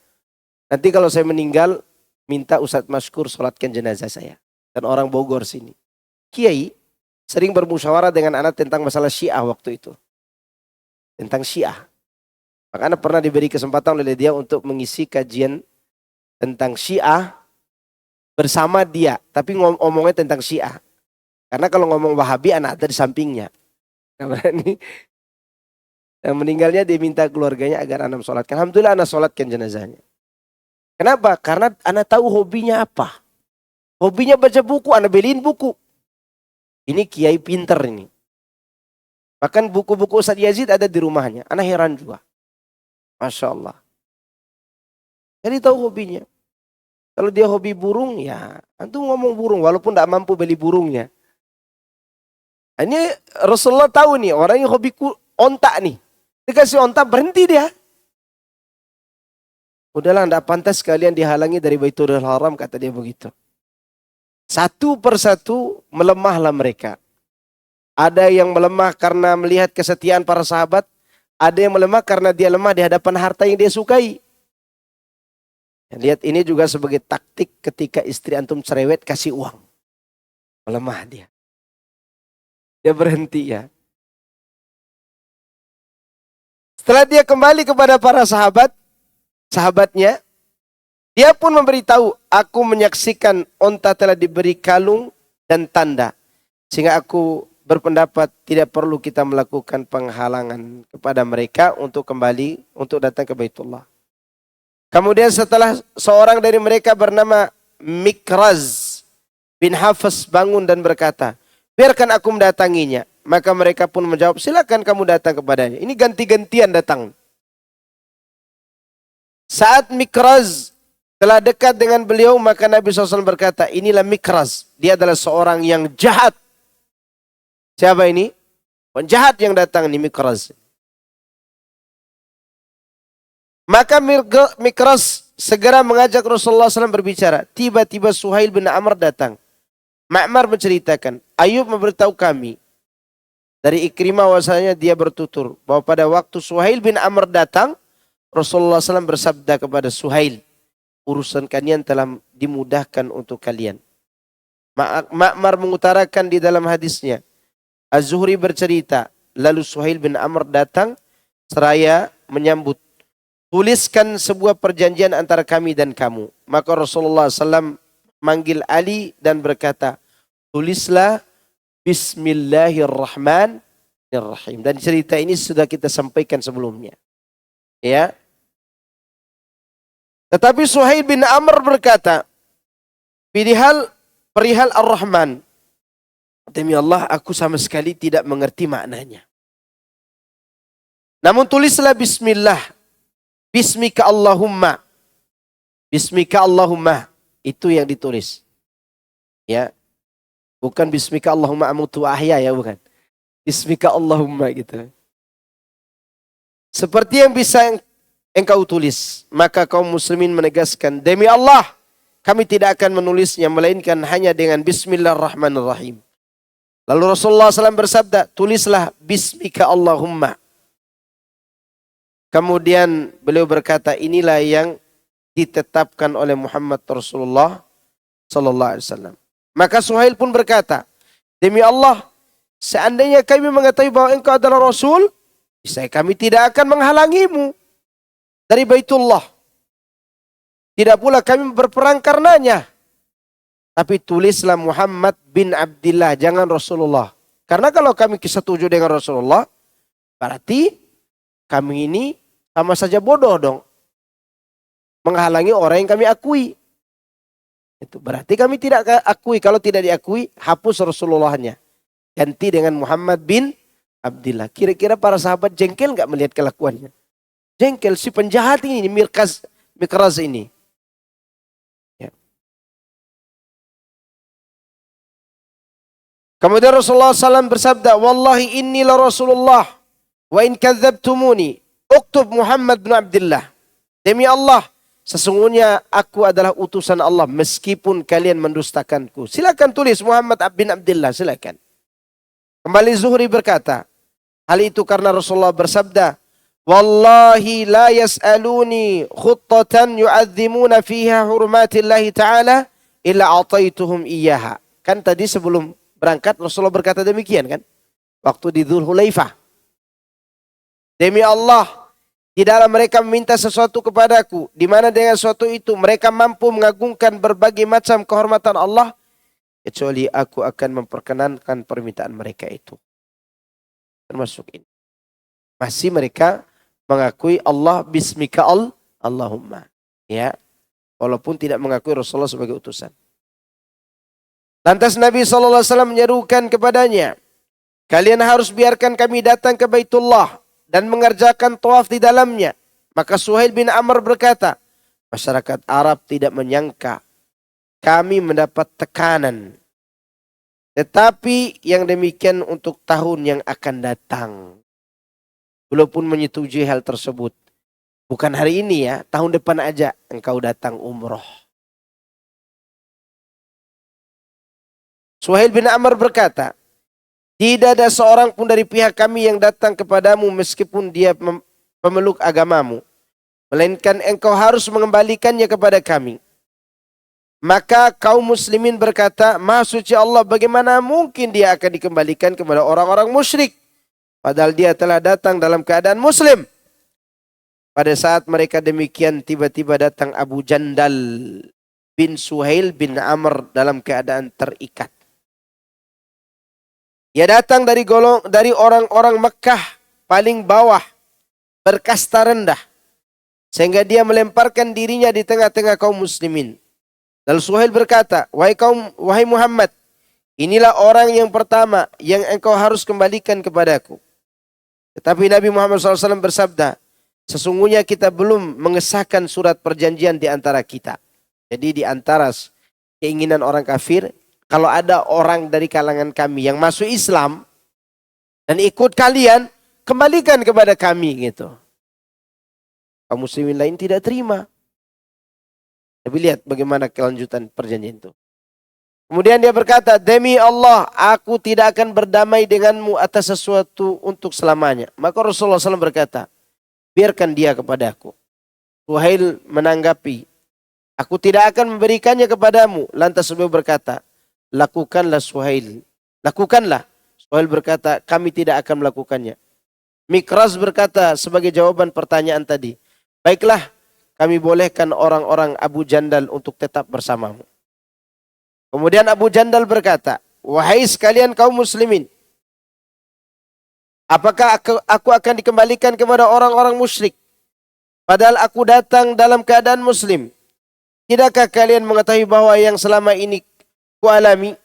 nanti kalau saya meninggal, minta Ustadz Maskur sholatkan jenazah saya. Dan orang Bogor sini. Kiai sering bermusyawarah dengan anak tentang masalah Syiah waktu itu. Tentang Syiah. Maka anak pernah diberi kesempatan oleh dia untuk mengisi kajian tentang Syiah bersama dia. Tapi ngomongnya tentang Syiah. Karena kalau ngomong Wahabi anak ada di sampingnya. Nah, ini yang meninggalnya dia minta keluarganya agar anak sholatkan. Alhamdulillah anak sholatkan jenazahnya. Kenapa? Karena anak tahu hobinya apa. Hobinya baca buku, anak beliin buku. Ini kiai pinter ini. Bahkan buku-buku Ustadz Yazid ada di rumahnya. Anak heran juga. Masya Allah. Jadi tahu hobinya. Kalau dia hobi burung, ya antum ngomong burung walaupun tidak mampu beli burungnya. Ini Rasulullah tahu nih orang yang hobi ontak nih. Dikasih ontak berhenti dia. Udahlah, tidak pantas kalian dihalangi dari Baitul Haram, kata dia begitu. Satu persatu melemahlah mereka. Ada yang melemah karena melihat kesetiaan para sahabat. Ada yang melemah karena dia lemah di hadapan harta yang dia sukai. Lihat, ini juga sebagai taktik ketika istri antum cerewet, kasih uang. Melemah dia. Dia berhenti ya. Setelah dia kembali kepada para sahabatnya, dia pun memberitahu, aku menyaksikan onta telah diberi kalung dan tanda. Sehingga aku berpendapat tidak perlu kita melakukan penghalangan kepada mereka untuk kembali, untuk datang ke Baitullah. Kemudian setelah seorang dari mereka bernama Mikraz bin Hafs bangun dan berkata, biarkan aku mendatanginya. Maka mereka pun menjawab, silakan kamu datang kepadanya. Ini ganti-gantian datang. Saat Mikraz telah dekat dengan beliau, maka Nabi SAW berkata, inilah Mikraz. Dia adalah seorang yang jahat. Siapa ini? Penjahat yang datang ini Mikraz. Maka Mikraz segera mengajak Rasulullah SAW berbicara. Tiba-tiba Suhail bin Amr datang. Ma'mar menceritakan, Ayub memberitahu kami dari Ikrimah bahwasanya dia bertutur bahwa pada waktu Suhail bin Amr datang, Rasulullah SAW bersabda kepada Suhail, urusan kalian telah dimudahkan untuk kalian. Ma'mar mengutarakan di dalam hadisnya, Az-Zuhri bercerita, lalu Suhail bin Amr datang seraya menyambut, tuliskan sebuah perjanjian antara kami dan kamu. Maka Rasulullah SAW manggil Ali dan berkata, tulislah Bismillahirrahmanirrahim. Dan cerita ini sudah kita sampaikan sebelumnya. Ya. Tetapi Suhail bin Amr berkata, perihal Ar-Rahman, demi Allah aku sama sekali tidak mengerti maknanya. Namun tulislah Bismillah, Bismika Allahumma. Bismika Allahumma. Itu yang ditulis. Ya. Bukan Bismika Allahumma amutu ahya, ya bukan. Bismika Allahumma gitu. Seperti yang bisa engkau tulis. Maka kaum muslimin menegaskan, demi Allah kami tidak akan menulisnya melainkan hanya dengan Bismillahirrahmanirrahim. Lalu Rasulullah SAW bersabda, tulislah Bismika Allahumma. Kemudian beliau berkata, inilah yang ditetapkan oleh Muhammad Rasulullah Sallallahu Alaihi Wasallam. Maka Suhail pun berkata, demi Allah, seandainya kami mengetahui bahwa engkau adalah Rasul, niscaya kami tidak akan menghalangimu dari Baitullah. Tidak pula kami berperang karenanya. Tapi tulislah Muhammad bin Abdillah, jangan Rasulullah. Karena kalau kami setuju dengan Rasulullah, berarti kami ini sama saja bodoh dong. Menghalangi orang yang kami akui. Itu berarti kami tidak akui. Kalau tidak diakui, hapus Rasulullahnya. Ganti dengan Muhammad bin Abdillah. Kira-kira para sahabat jengkel nggak melihat kelakuannya? Jengkel, si penjahat ini, Mikraz ini. Ya. Kemudian Rasulullah SAW bersabda, Wallahi inni la Rasulullah, wa in kadzabtumuni, uktub Muhammad bin Abdillah. Demi Allah, sesungguhnya aku adalah utusan Allah meskipun kalian mendustakanku. Silakan tulis Muhammad bin Abdillah, silakan. Kembali Zuhri berkata, hal itu karena Rasulullah bersabda, Wallahi la yas'aluni khuttatan yu'adzimuna fiha hurmatillahi ta'ala illa ataituhum iyyaha. Kan tadi sebelum berangkat Rasulullah berkata demikian kan? Waktu di Dzul Hulaifah. Demi Allah, tidaklah mereka meminta sesuatu kepadaku, di mana dengan sesuatu itu mereka mampu mengagungkan berbagai macam kehormatan Allah, kecuali aku akan memperkenankan permintaan mereka itu. Termasuk ini. Masih mereka mengakui Allah Bismika Allahumma. Ya. Walaupun tidak mengakui Rasulullah sebagai utusan. Lantas Nabi SAW menyerukan kepadanya, kalian harus biarkan kami datang ke Baitullah dan mengerjakan tawaf di dalamnya. Maka Suhail bin Amr berkata, Masyarakat Arab tidak menyangka kami mendapat tekanan. Tetapi yang demikian untuk tahun yang akan datang. Beliau pun menyetujui hal tersebut. Bukan hari ini ya, tahun depan aja engkau datang umroh. Suhail bin Amr berkata, tidak ada seorang pun dari pihak kami yang datang kepadamu meskipun dia pemeluk agamamu. Melainkan engkau harus mengembalikannya kepada kami. Maka kaum muslimin berkata, Maha suci Allah, bagaimana mungkin dia akan dikembalikan kepada orang-orang musyrik? Padahal dia telah datang dalam keadaan muslim. Pada saat mereka demikian, tiba-tiba datang Abu Jandal bin Suhail bin Amr dalam keadaan terikat. Dia datang dari orang-orang Mekkah paling bawah, berkasta rendah. Sehingga dia melemparkan dirinya di tengah-tengah kaum muslimin. Lalu Suhail berkata, wahai Muhammad, inilah orang yang pertama yang engkau harus kembalikan kepadaku. Tetapi Nabi Muhammad SAW bersabda, sesungguhnya kita belum mengesahkan surat perjanjian di antara kita. Jadi di antara keinginan orang kafir, kalau ada orang dari kalangan kami yang masuk Islam dan ikut kalian, kembalikan kepada kami gitu. Kaum muslimin lain tidak terima. Tapi lihat bagaimana kelanjutan perjanjian itu. Kemudian dia berkata, demi Allah, aku tidak akan berdamai denganmu atas sesuatu untuk selamanya. Maka Rasulullah SAW berkata, biarkan dia kepadaku. Suhail menanggapi, aku tidak akan memberikannya kepadamu. Lantas beliau berkata, lakukanlah Suhail. Lakukanlah. Suhail berkata, kami tidak akan melakukannya. Mikraz berkata sebagai jawaban pertanyaan tadi, baiklah, kami bolehkan orang-orang Abu Jandal untuk tetap bersamamu. Kemudian Abu Jandal berkata, wahai sekalian kaum muslimin, apakah aku akan dikembalikan kepada orang-orang musyrik? Padahal aku datang dalam keadaan muslim. Tidakkah kalian mengetahui bahwa yang selama ini kualami?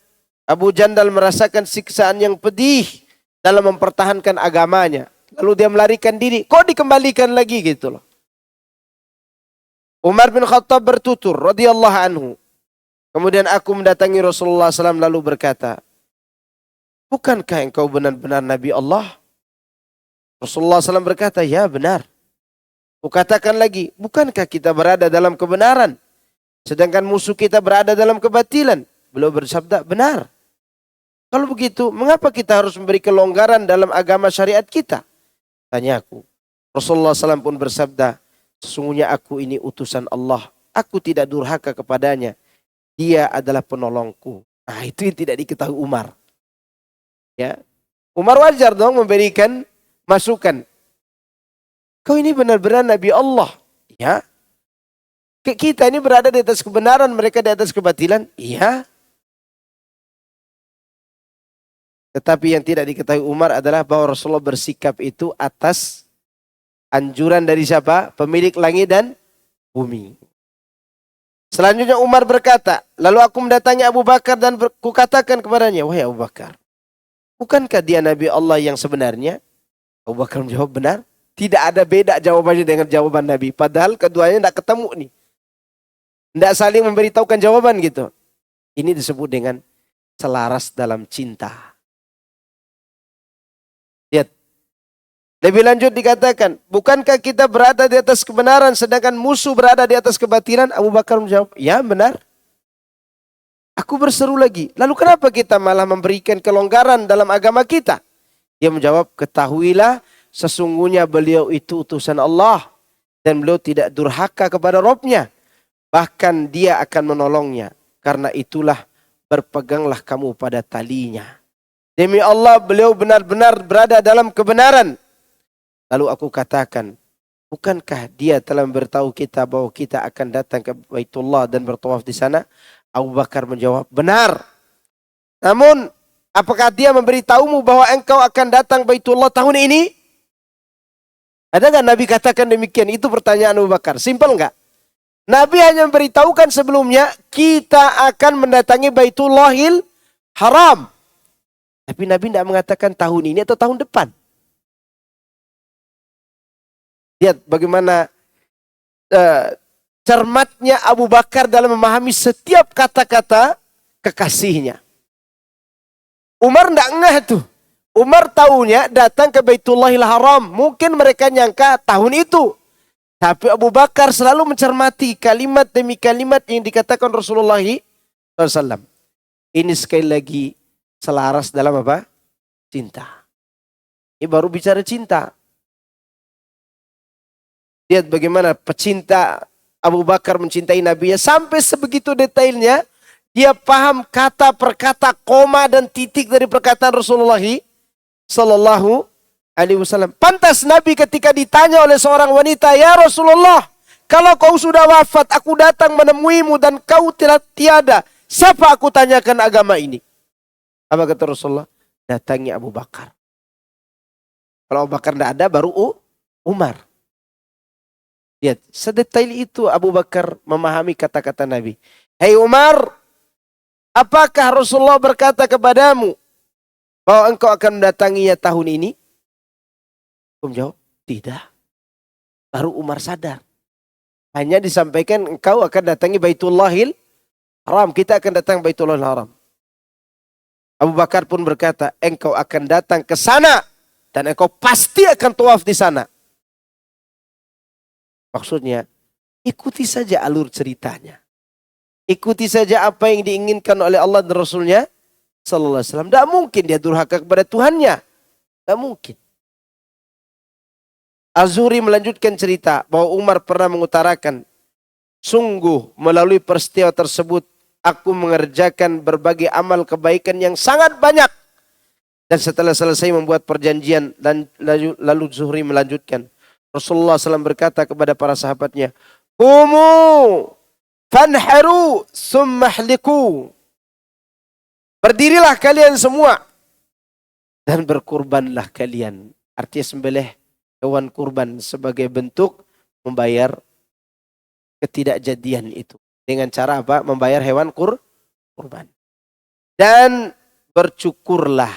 Abu Jandal merasakan siksaan yang pedih dalam mempertahankan agamanya. Lalu dia melarikan diri. Kok dikembalikan lagi gitu loh. Umar bin Khattab bertutur radhiyallahu anhu. Kemudian aku mendatangi Rasulullah SAW lalu berkata, bukankah engkau benar-benar Nabi Allah? Rasulullah SAW berkata, ya benar. Kukatakan lagi, bukankah kita berada dalam kebenaran? Sedangkan musuh kita berada dalam kebatilan. Beliau bersabda, benar. Kalau begitu, mengapa kita harus memberi kelonggaran dalam agama syariat kita? Tanya aku. Rasulullah SAW pun bersabda, sesungguhnya aku ini utusan Allah. Aku tidak durhaka kepadanya. Dia adalah penolongku. Nah, itu yang tidak diketahui Umar. Ya, Umar wajar dong memberikan masukan. Kau ini benar-benar Nabi Allah. Ya. Kita ini berada di atas kebenaran, mereka di atas kebatilan. Iya. Tetapi yang tidak diketahui Umar adalah bahwa Rasulullah bersikap itu atas anjuran dari siapa? Pemilik langit dan bumi. Selanjutnya Umar berkata, lalu aku mendatangi Abu Bakar dan kukatakan kepadanya, wahai Abu Bakar, bukankah dia Nabi Allah yang sebenarnya? Abu Bakar menjawab, benar. Tidak ada beda jawabannya dengan jawaban Nabi. Padahal keduanya tidak ketemu nih. Tidak saling memberitahukan jawaban gitu. Ini disebut dengan selaras dalam cinta. Lihat. Lebih lanjut dikatakan, bukankah kita berada di atas kebenaran sedangkan musuh berada di atas kebatilan? Abu Bakar menjawab, ya benar. Aku berseru lagi, lalu kenapa kita malah memberikan kelonggaran dalam agama kita? Dia menjawab, ketahuilah sesungguhnya beliau itu utusan Allah dan beliau tidak durhaka kepada Robnya. Bahkan dia akan menolongnya. Karena itulah berpeganglah kamu pada talinya. Demi Allah beliau benar-benar berada dalam kebenaran. Lalu aku katakan, bukankah dia telah memberitahu kita bahwa kita akan datang ke Baitullah dan bertawaf di sana? Abu Bakar menjawab, benar. Namun, apakah dia memberitahumu bahwa engkau akan datang Baitullah tahun ini? Ada nggak Nabi katakan demikian? Itu pertanyaan Abu Bakar. Simpel nggak? Nabi hanya memberitahukan sebelumnya, kita akan mendatangi Baitullahil Haram. Tapi Nabi tidak mengatakan tahun ini atau tahun depan. Lihat bagaimana cermatnya Abu Bakar dalam memahami setiap kata-kata kekasihnya. Umar tidak ngeh tuh. Umar tahunya datang ke Baitullahil Haram. Mungkin mereka nyangka tahun itu. Tapi Abu Bakar selalu mencermati kalimat demi kalimat yang dikatakan Rasulullah SAW. Ini sekali lagi selaras dalam apa? Cinta. Ini baru bicara cinta. Lihat bagaimana pecinta Abu Bakar mencintai Nabi sampai sebegitu detailnya. Dia paham kata per kata, koma dan titik dari perkataan Rasulullah Sallallahu Alaihi Wasallam. Pantas Nabi ketika ditanya oleh seorang wanita, ya Rasulullah, kalau kau sudah wafat, aku datang menemuimu dan kau tiada. Siapa aku tanyakan agama ini? Apa kata Rasulullah? Datangi Abu Bakar. Kalau Abu Bakar tidak ada, baru Umar. Lihat, sedetail itu Abu Bakar memahami kata-kata Nabi. Hei Umar, apakah Rasulullah berkata kepadamu bahwa engkau akan mendatanginya tahun ini? Umar jawab, tidak. Baru Umar sadar. Hanya disampaikan engkau akan datangi Baitullahil Haram. Kita akan datang Baitullahil Haram. Abu Bakar pun berkata, engkau akan datang ke sana dan engkau pasti akan tawaf di sana. Maksudnya, ikuti saja alur ceritanya. Ikuti saja apa yang diinginkan oleh Allah dan Rasulnya Sallallahu Alaihi Wasallam. Tidak mungkin dia durhaka kepada Tuhannya. Tidak mungkin. Az-Zuhri melanjutkan cerita bahwa Umar pernah mengutarakan, sungguh melalui peristiwa tersebut aku mengerjakan berbagai amal kebaikan yang sangat banyak. Dan setelah selesai membuat perjanjian, dan lalu Zuhri melanjutkan, Rasulullah SAW berkata kepada para sahabatnya, Qumu fanharu summahliku. Berdirilah kalian semua dan berkurbanlah kalian. Artinya sembelih hewan kurban sebagai bentuk membayar ketidakjadian itu. Dengan cara apa? Membayar hewan kurban. Dan bercukurlah.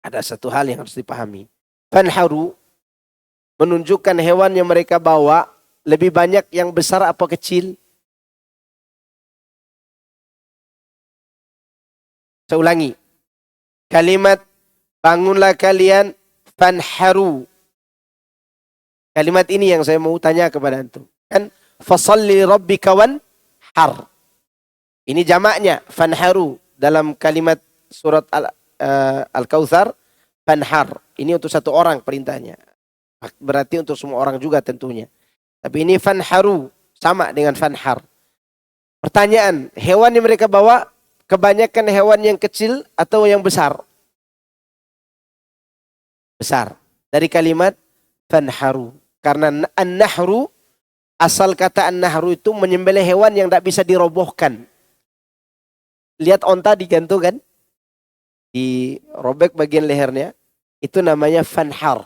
Ada satu hal yang harus dipahami. Fanharu menunjukkan hewan yang mereka bawa lebih banyak yang besar apa kecil? Saya ulangi. Kalimat bangunlah kalian fanharu. Kalimat ini yang saya mau tanya kepada antum. Kan fasalli rabbika wanhar. Ini jamaknya fanharu dalam kalimat surat Al-Kautsar fanhar. Ini untuk satu orang perintahnya. Berarti untuk semua orang juga tentunya. Tapi ini fanharu sama dengan fanhar. Pertanyaan, hewan yang mereka bawa kebanyakan hewan yang kecil atau yang besar? Besar. Dari kalimat fanharu. Karena an-nahru, asal kata an-nahru itu menyembelih hewan yang tidak bisa dirobohkan. Lihat onta digantung kan? Dirobek bagian lehernya. Itu namanya fanhar.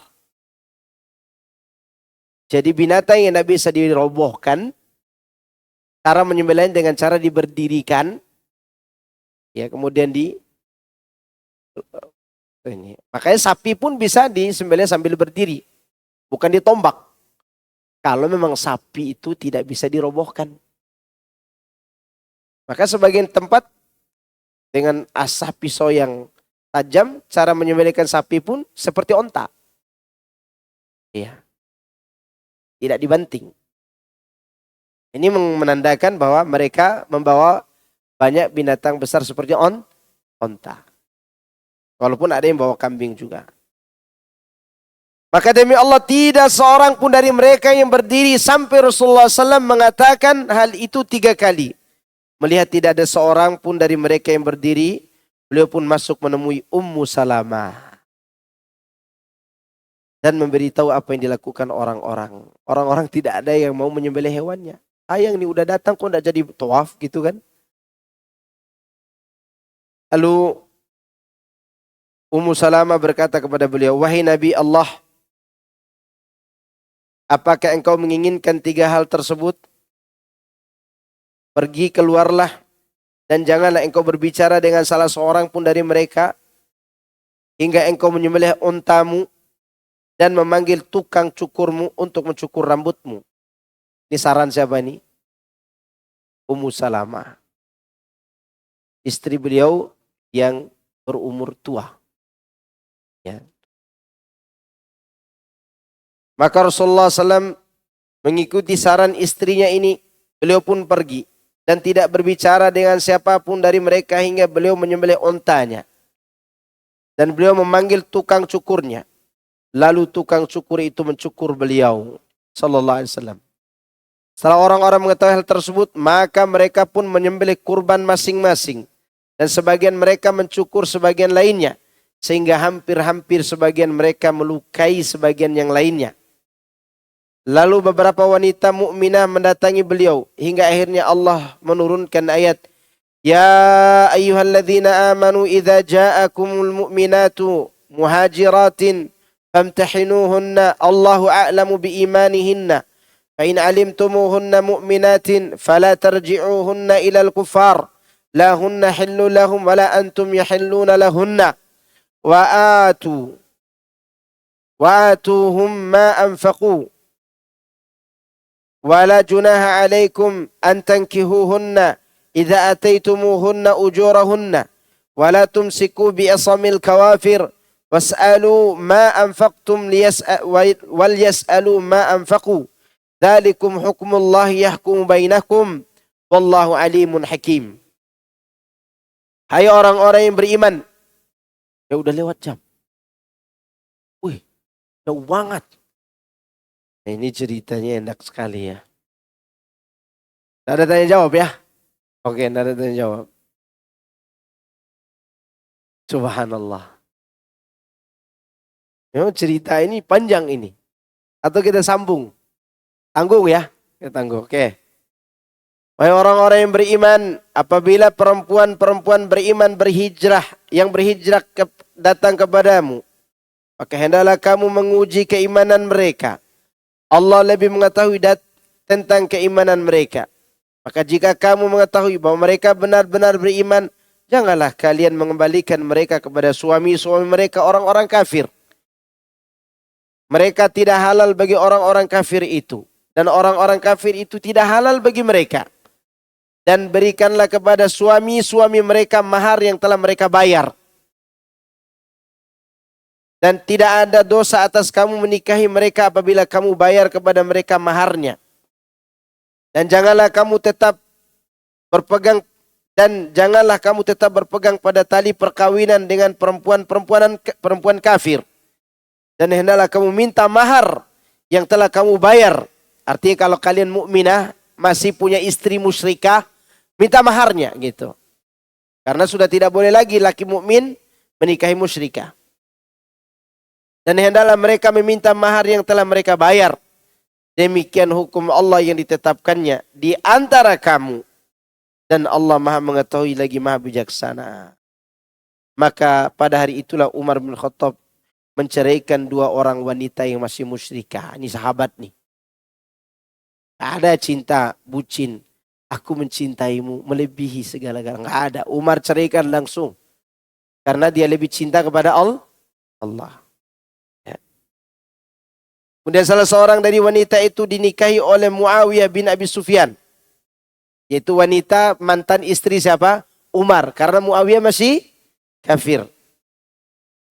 Jadi binatang yang tidak bisa dirobohkan, cara menyembelihnya dengan cara diberdirikan, ya kemudian ini. Makanya sapi pun bisa disembelih sambil berdiri, bukan ditombak. Kalau memang sapi itu tidak bisa dirobohkan, maka sebagian tempat dengan asah pisau yang tajam, cara menyembelihkan sapi pun seperti onta, ya. Tidak dibanting. Ini menandakan bahwa mereka membawa banyak binatang besar seperti onta. Walaupun ada yang bawa kambing juga. Maka demi Allah tidak seorang pun dari mereka yang berdiri sampai Rasulullah SAW mengatakan hal itu 3 kali. Melihat tidak ada seorang pun dari mereka yang berdiri, beliau pun masuk menemui Ummu Salamah. Dan memberitahu apa yang dilakukan orang-orang. Orang-orang tidak ada yang mau menyembelih hewannya. Sayang nih udah datang kok tidak jadi tawaf gitu kan. Lalu Ummu Salamah berkata kepada beliau, wahai Nabi Allah, apakah engkau menginginkan 3 hal tersebut? Pergi keluarlah dan janganlah engkau berbicara dengan salah seorang pun dari mereka hingga engkau menyembelih untamu dan memanggil tukang cukurmu untuk mencukur rambutmu. Ini saran siapa ini? Ummu Salamah. Istri beliau yang berumur tua. Ya. Maka Rasulullah SAW mengikuti saran istrinya ini. Beliau pun pergi. Dan tidak berbicara dengan siapapun dari mereka hingga beliau menyembelih ontanya. Dan beliau memanggil tukang cukurnya. Lalu tukang cukur itu mencukur beliau. Sallallahu alaihi wasallam. Setelah orang-orang mengetahui hal tersebut, maka mereka pun menyembelih kurban masing-masing. Dan sebagian mereka mencukur sebagian lainnya. Sehingga hampir-hampir sebagian mereka melukai sebagian yang lainnya. Lalu beberapa wanita mukminah mendatangi beliau. Hingga akhirnya Allah menurunkan ayat. Ya ayyuhalladzina amanu idza ja'akumul mu'minatu muhajiratin famtahinuhunna Allahu a'lamu biimanihinna. فإن علمتموهن مؤمنات فلا ترجعوهن إلى الكفار لا هن حل لهم ولا أنتم يحلون لهن وآتوهم ما أنفقوا ولا جناح عليكم أن تنكحوهن إذا أتيتموهن أجورهن ولا تمسكوا بأصم الكوافر واسألوا ما أنفقتم وليسألوا ما أنفقوا Dzalikum hukmullah yahkumu bainakum wallahu alimun hakim. Hai orang-orang yang beriman. Ya udah lewat jam. Wih, jauh banget. Nah, ini ceritanya enak sekali ya. Nggak ada tanya jawab ya? Oke, nggak ada tanya jawab. Subhanallah. Memang cerita ini panjang ini. Atau kita sambung? Tanggung ya, kita tanggung. Oke. Wahai orang-orang yang beriman, apabila perempuan-perempuan beriman berhijrah, yang berhijrah datang kepadamu, maka hendaklah kamu menguji keimanan mereka. Allah lebih mengetahui tentang keimanan mereka. Maka jika kamu mengetahui bahwa mereka benar-benar beriman, janganlah kalian mengembalikan mereka kepada suami-suami mereka orang-orang kafir. Mereka tidak halal bagi orang-orang kafir itu. Dan orang-orang kafir itu tidak halal bagi mereka. Dan berikanlah kepada suami-suami mereka mahar yang telah mereka bayar. Dan tidak ada dosa atas kamu menikahi mereka apabila kamu bayar kepada mereka maharnya. Dan janganlah kamu tetap berpegang pada tali perkawinan dengan perempuan kafir. Dan hendaklah kamu minta mahar yang telah kamu bayar. Artinya kalau kalian mukminah masih punya istri musyrikah, minta maharnya gitu. Karena sudah tidak boleh lagi laki mukmin menikahi musyrikah. Dan hendaklah mereka meminta mahar yang telah mereka bayar. Demikian hukum Allah yang ditetapkannya di antara kamu. Dan Allah Maha mengetahui lagi Maha bijaksana. Maka pada hari itulah Umar bin Khattab menceraikan 2 orang wanita yang masih musyrikah. Ini sahabat nih. Ada cinta bucin. Aku mencintaimu melebihi segala-galanya. Nggak ada. Umar ceraikan langsung. Karena dia lebih cinta kepada Allah. Ya. Kemudian salah seorang dari wanita itu dinikahi oleh Muawiyah bin Abi Sufyan. Yaitu wanita mantan istri siapa? Umar. Karena Muawiyah masih kafir.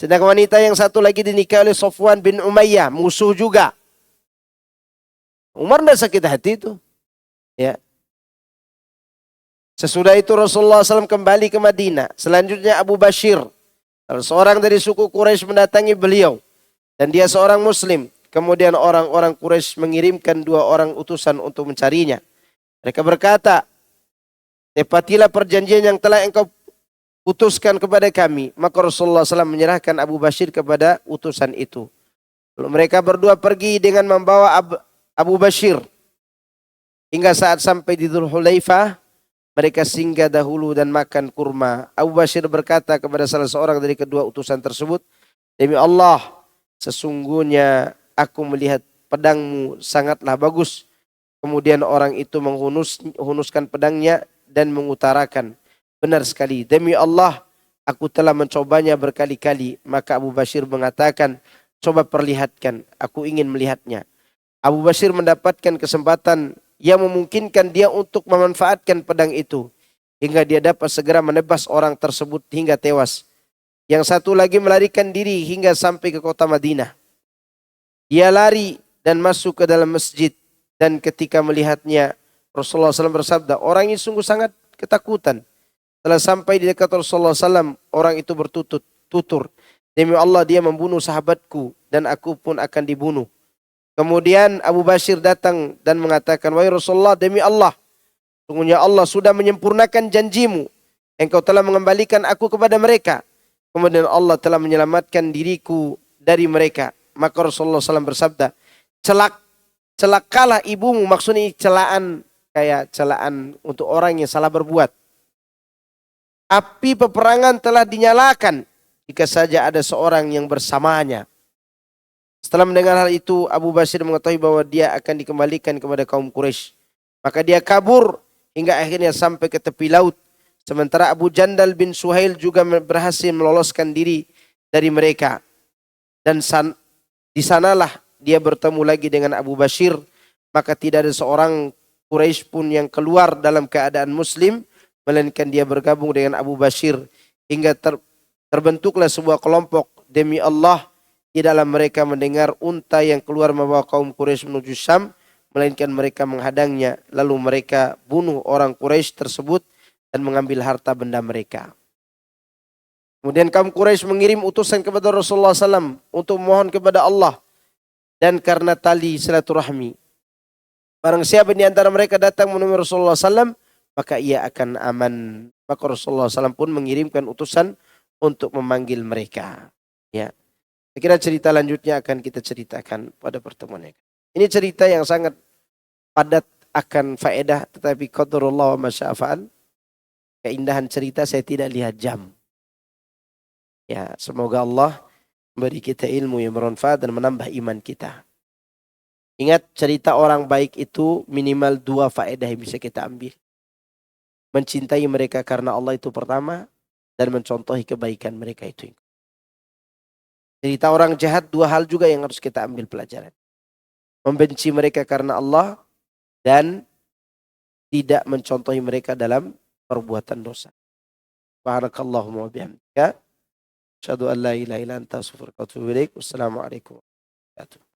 Sedangkan wanita yang satu lagi dinikahi oleh Safwan bin Umayyah. Musuh juga. Umar tidak sakit hati itu. Ya. Sesudah itu Rasulullah SAW kembali ke Madinah. Selanjutnya Abu Bashir, seorang dari suku Quraisy mendatangi beliau. Dan dia seorang muslim. Kemudian orang-orang Quraisy mengirimkan 2 orang utusan untuk mencarinya. Mereka berkata, tepatilah perjanjian yang telah engkau putuskan kepada kami. Maka Rasulullah SAW menyerahkan Abu Bashir kepada utusan itu. Lalu mereka berdua pergi dengan membawa Abu Bashir. Hingga saat sampai di Dzul Hulaifah, mereka singgah dahulu dan makan kurma. Abu Bashir berkata kepada salah seorang dari kedua utusan tersebut, demi Allah, sesungguhnya aku melihat pedangmu sangatlah bagus. Kemudian orang itu menghunuskan pedangnya dan mengutarakan, benar sekali, demi Allah, aku telah mencobanya berkali-kali. Maka Abu Bashir mengatakan, coba perlihatkan, aku ingin melihatnya. Abu Bashir mendapatkan kesempatan yang memungkinkan dia untuk memanfaatkan pedang itu hingga dia dapat segera menebas orang tersebut hingga tewas. Yang satu lagi melarikan diri hingga sampai ke kota Madinah. Dia lari dan masuk ke dalam masjid, dan ketika melihatnya Rasulullah SAW bersabda, orang ini sungguh sangat ketakutan. Setelah sampai di dekat Rasulullah SAW, orang itu tutur, demi Allah dia membunuh sahabatku dan aku pun akan dibunuh. Kemudian Abu Bashir datang dan mengatakan, wahai Rasulullah, demi Allah, sungguhnya Allah sudah menyempurnakan janjimu. Engkau telah mengembalikan aku kepada mereka. Kemudian Allah telah menyelamatkan diriku dari mereka. Maka Rasulullah SAW bersabda, celakalah ibumu, maksudnya celaan, kayak celaan untuk orang yang salah berbuat. Api peperangan telah dinyalakan jika saja ada seorang yang bersamanya. Setelah mendengar hal itu, Abu Bashir mengetahui bahwa dia akan dikembalikan kepada kaum Quraisy. Maka dia kabur hingga akhirnya sampai ke tepi laut. Sementara Abu Jandal bin Suhail juga berhasil meloloskan diri dari mereka. Dan di sanalah dia bertemu lagi dengan Abu Bashir. Maka tidak ada seorang Quraisy pun yang keluar dalam keadaan muslim, melainkan dia bergabung dengan Abu Bashir. Hingga terbentuklah sebuah kelompok. Demi Allah, di dalam mereka mendengar unta yang keluar membawa kaum Quraisy menuju Syam, melainkan mereka menghadangnya. Lalu mereka bunuh orang Quraisy tersebut dan mengambil harta benda mereka. Kemudian kaum Quraisy mengirim utusan kepada Rasulullah SAW untuk mohon kepada Allah. Dan karena tali silaturahmi, barang siapa di antara mereka datang menemui Rasulullah SAW, maka ia akan aman. Maka Rasulullah SAW pun mengirimkan utusan untuk memanggil mereka. Ya. Saya kira cerita lanjutnya akan kita ceritakan pada pertemuan ini. Ini cerita yang sangat padat akan faedah, tetapi qadarullah wa masya'afa'al. Keindahan cerita saya tidak lihat jam. Ya, semoga Allah memberi kita ilmu yang bermanfaat dan menambah iman kita. Ingat, cerita orang baik itu minimal 2 faedah yang bisa kita ambil. Mencintai mereka karena Allah itu pertama, dan mencontohi kebaikan mereka itu. Cerita orang jahat 2 hal juga yang harus kita ambil pelajaran. Membenci mereka karena Allah dan tidak mencontohi mereka dalam perbuatan dosa. Subhanakallahumma wa bihamdika asyhadu an la ilaha illa anta astaghfiruka wa atubu ilaik. Wassalamualaikum warahmatullahi wabarakatuh.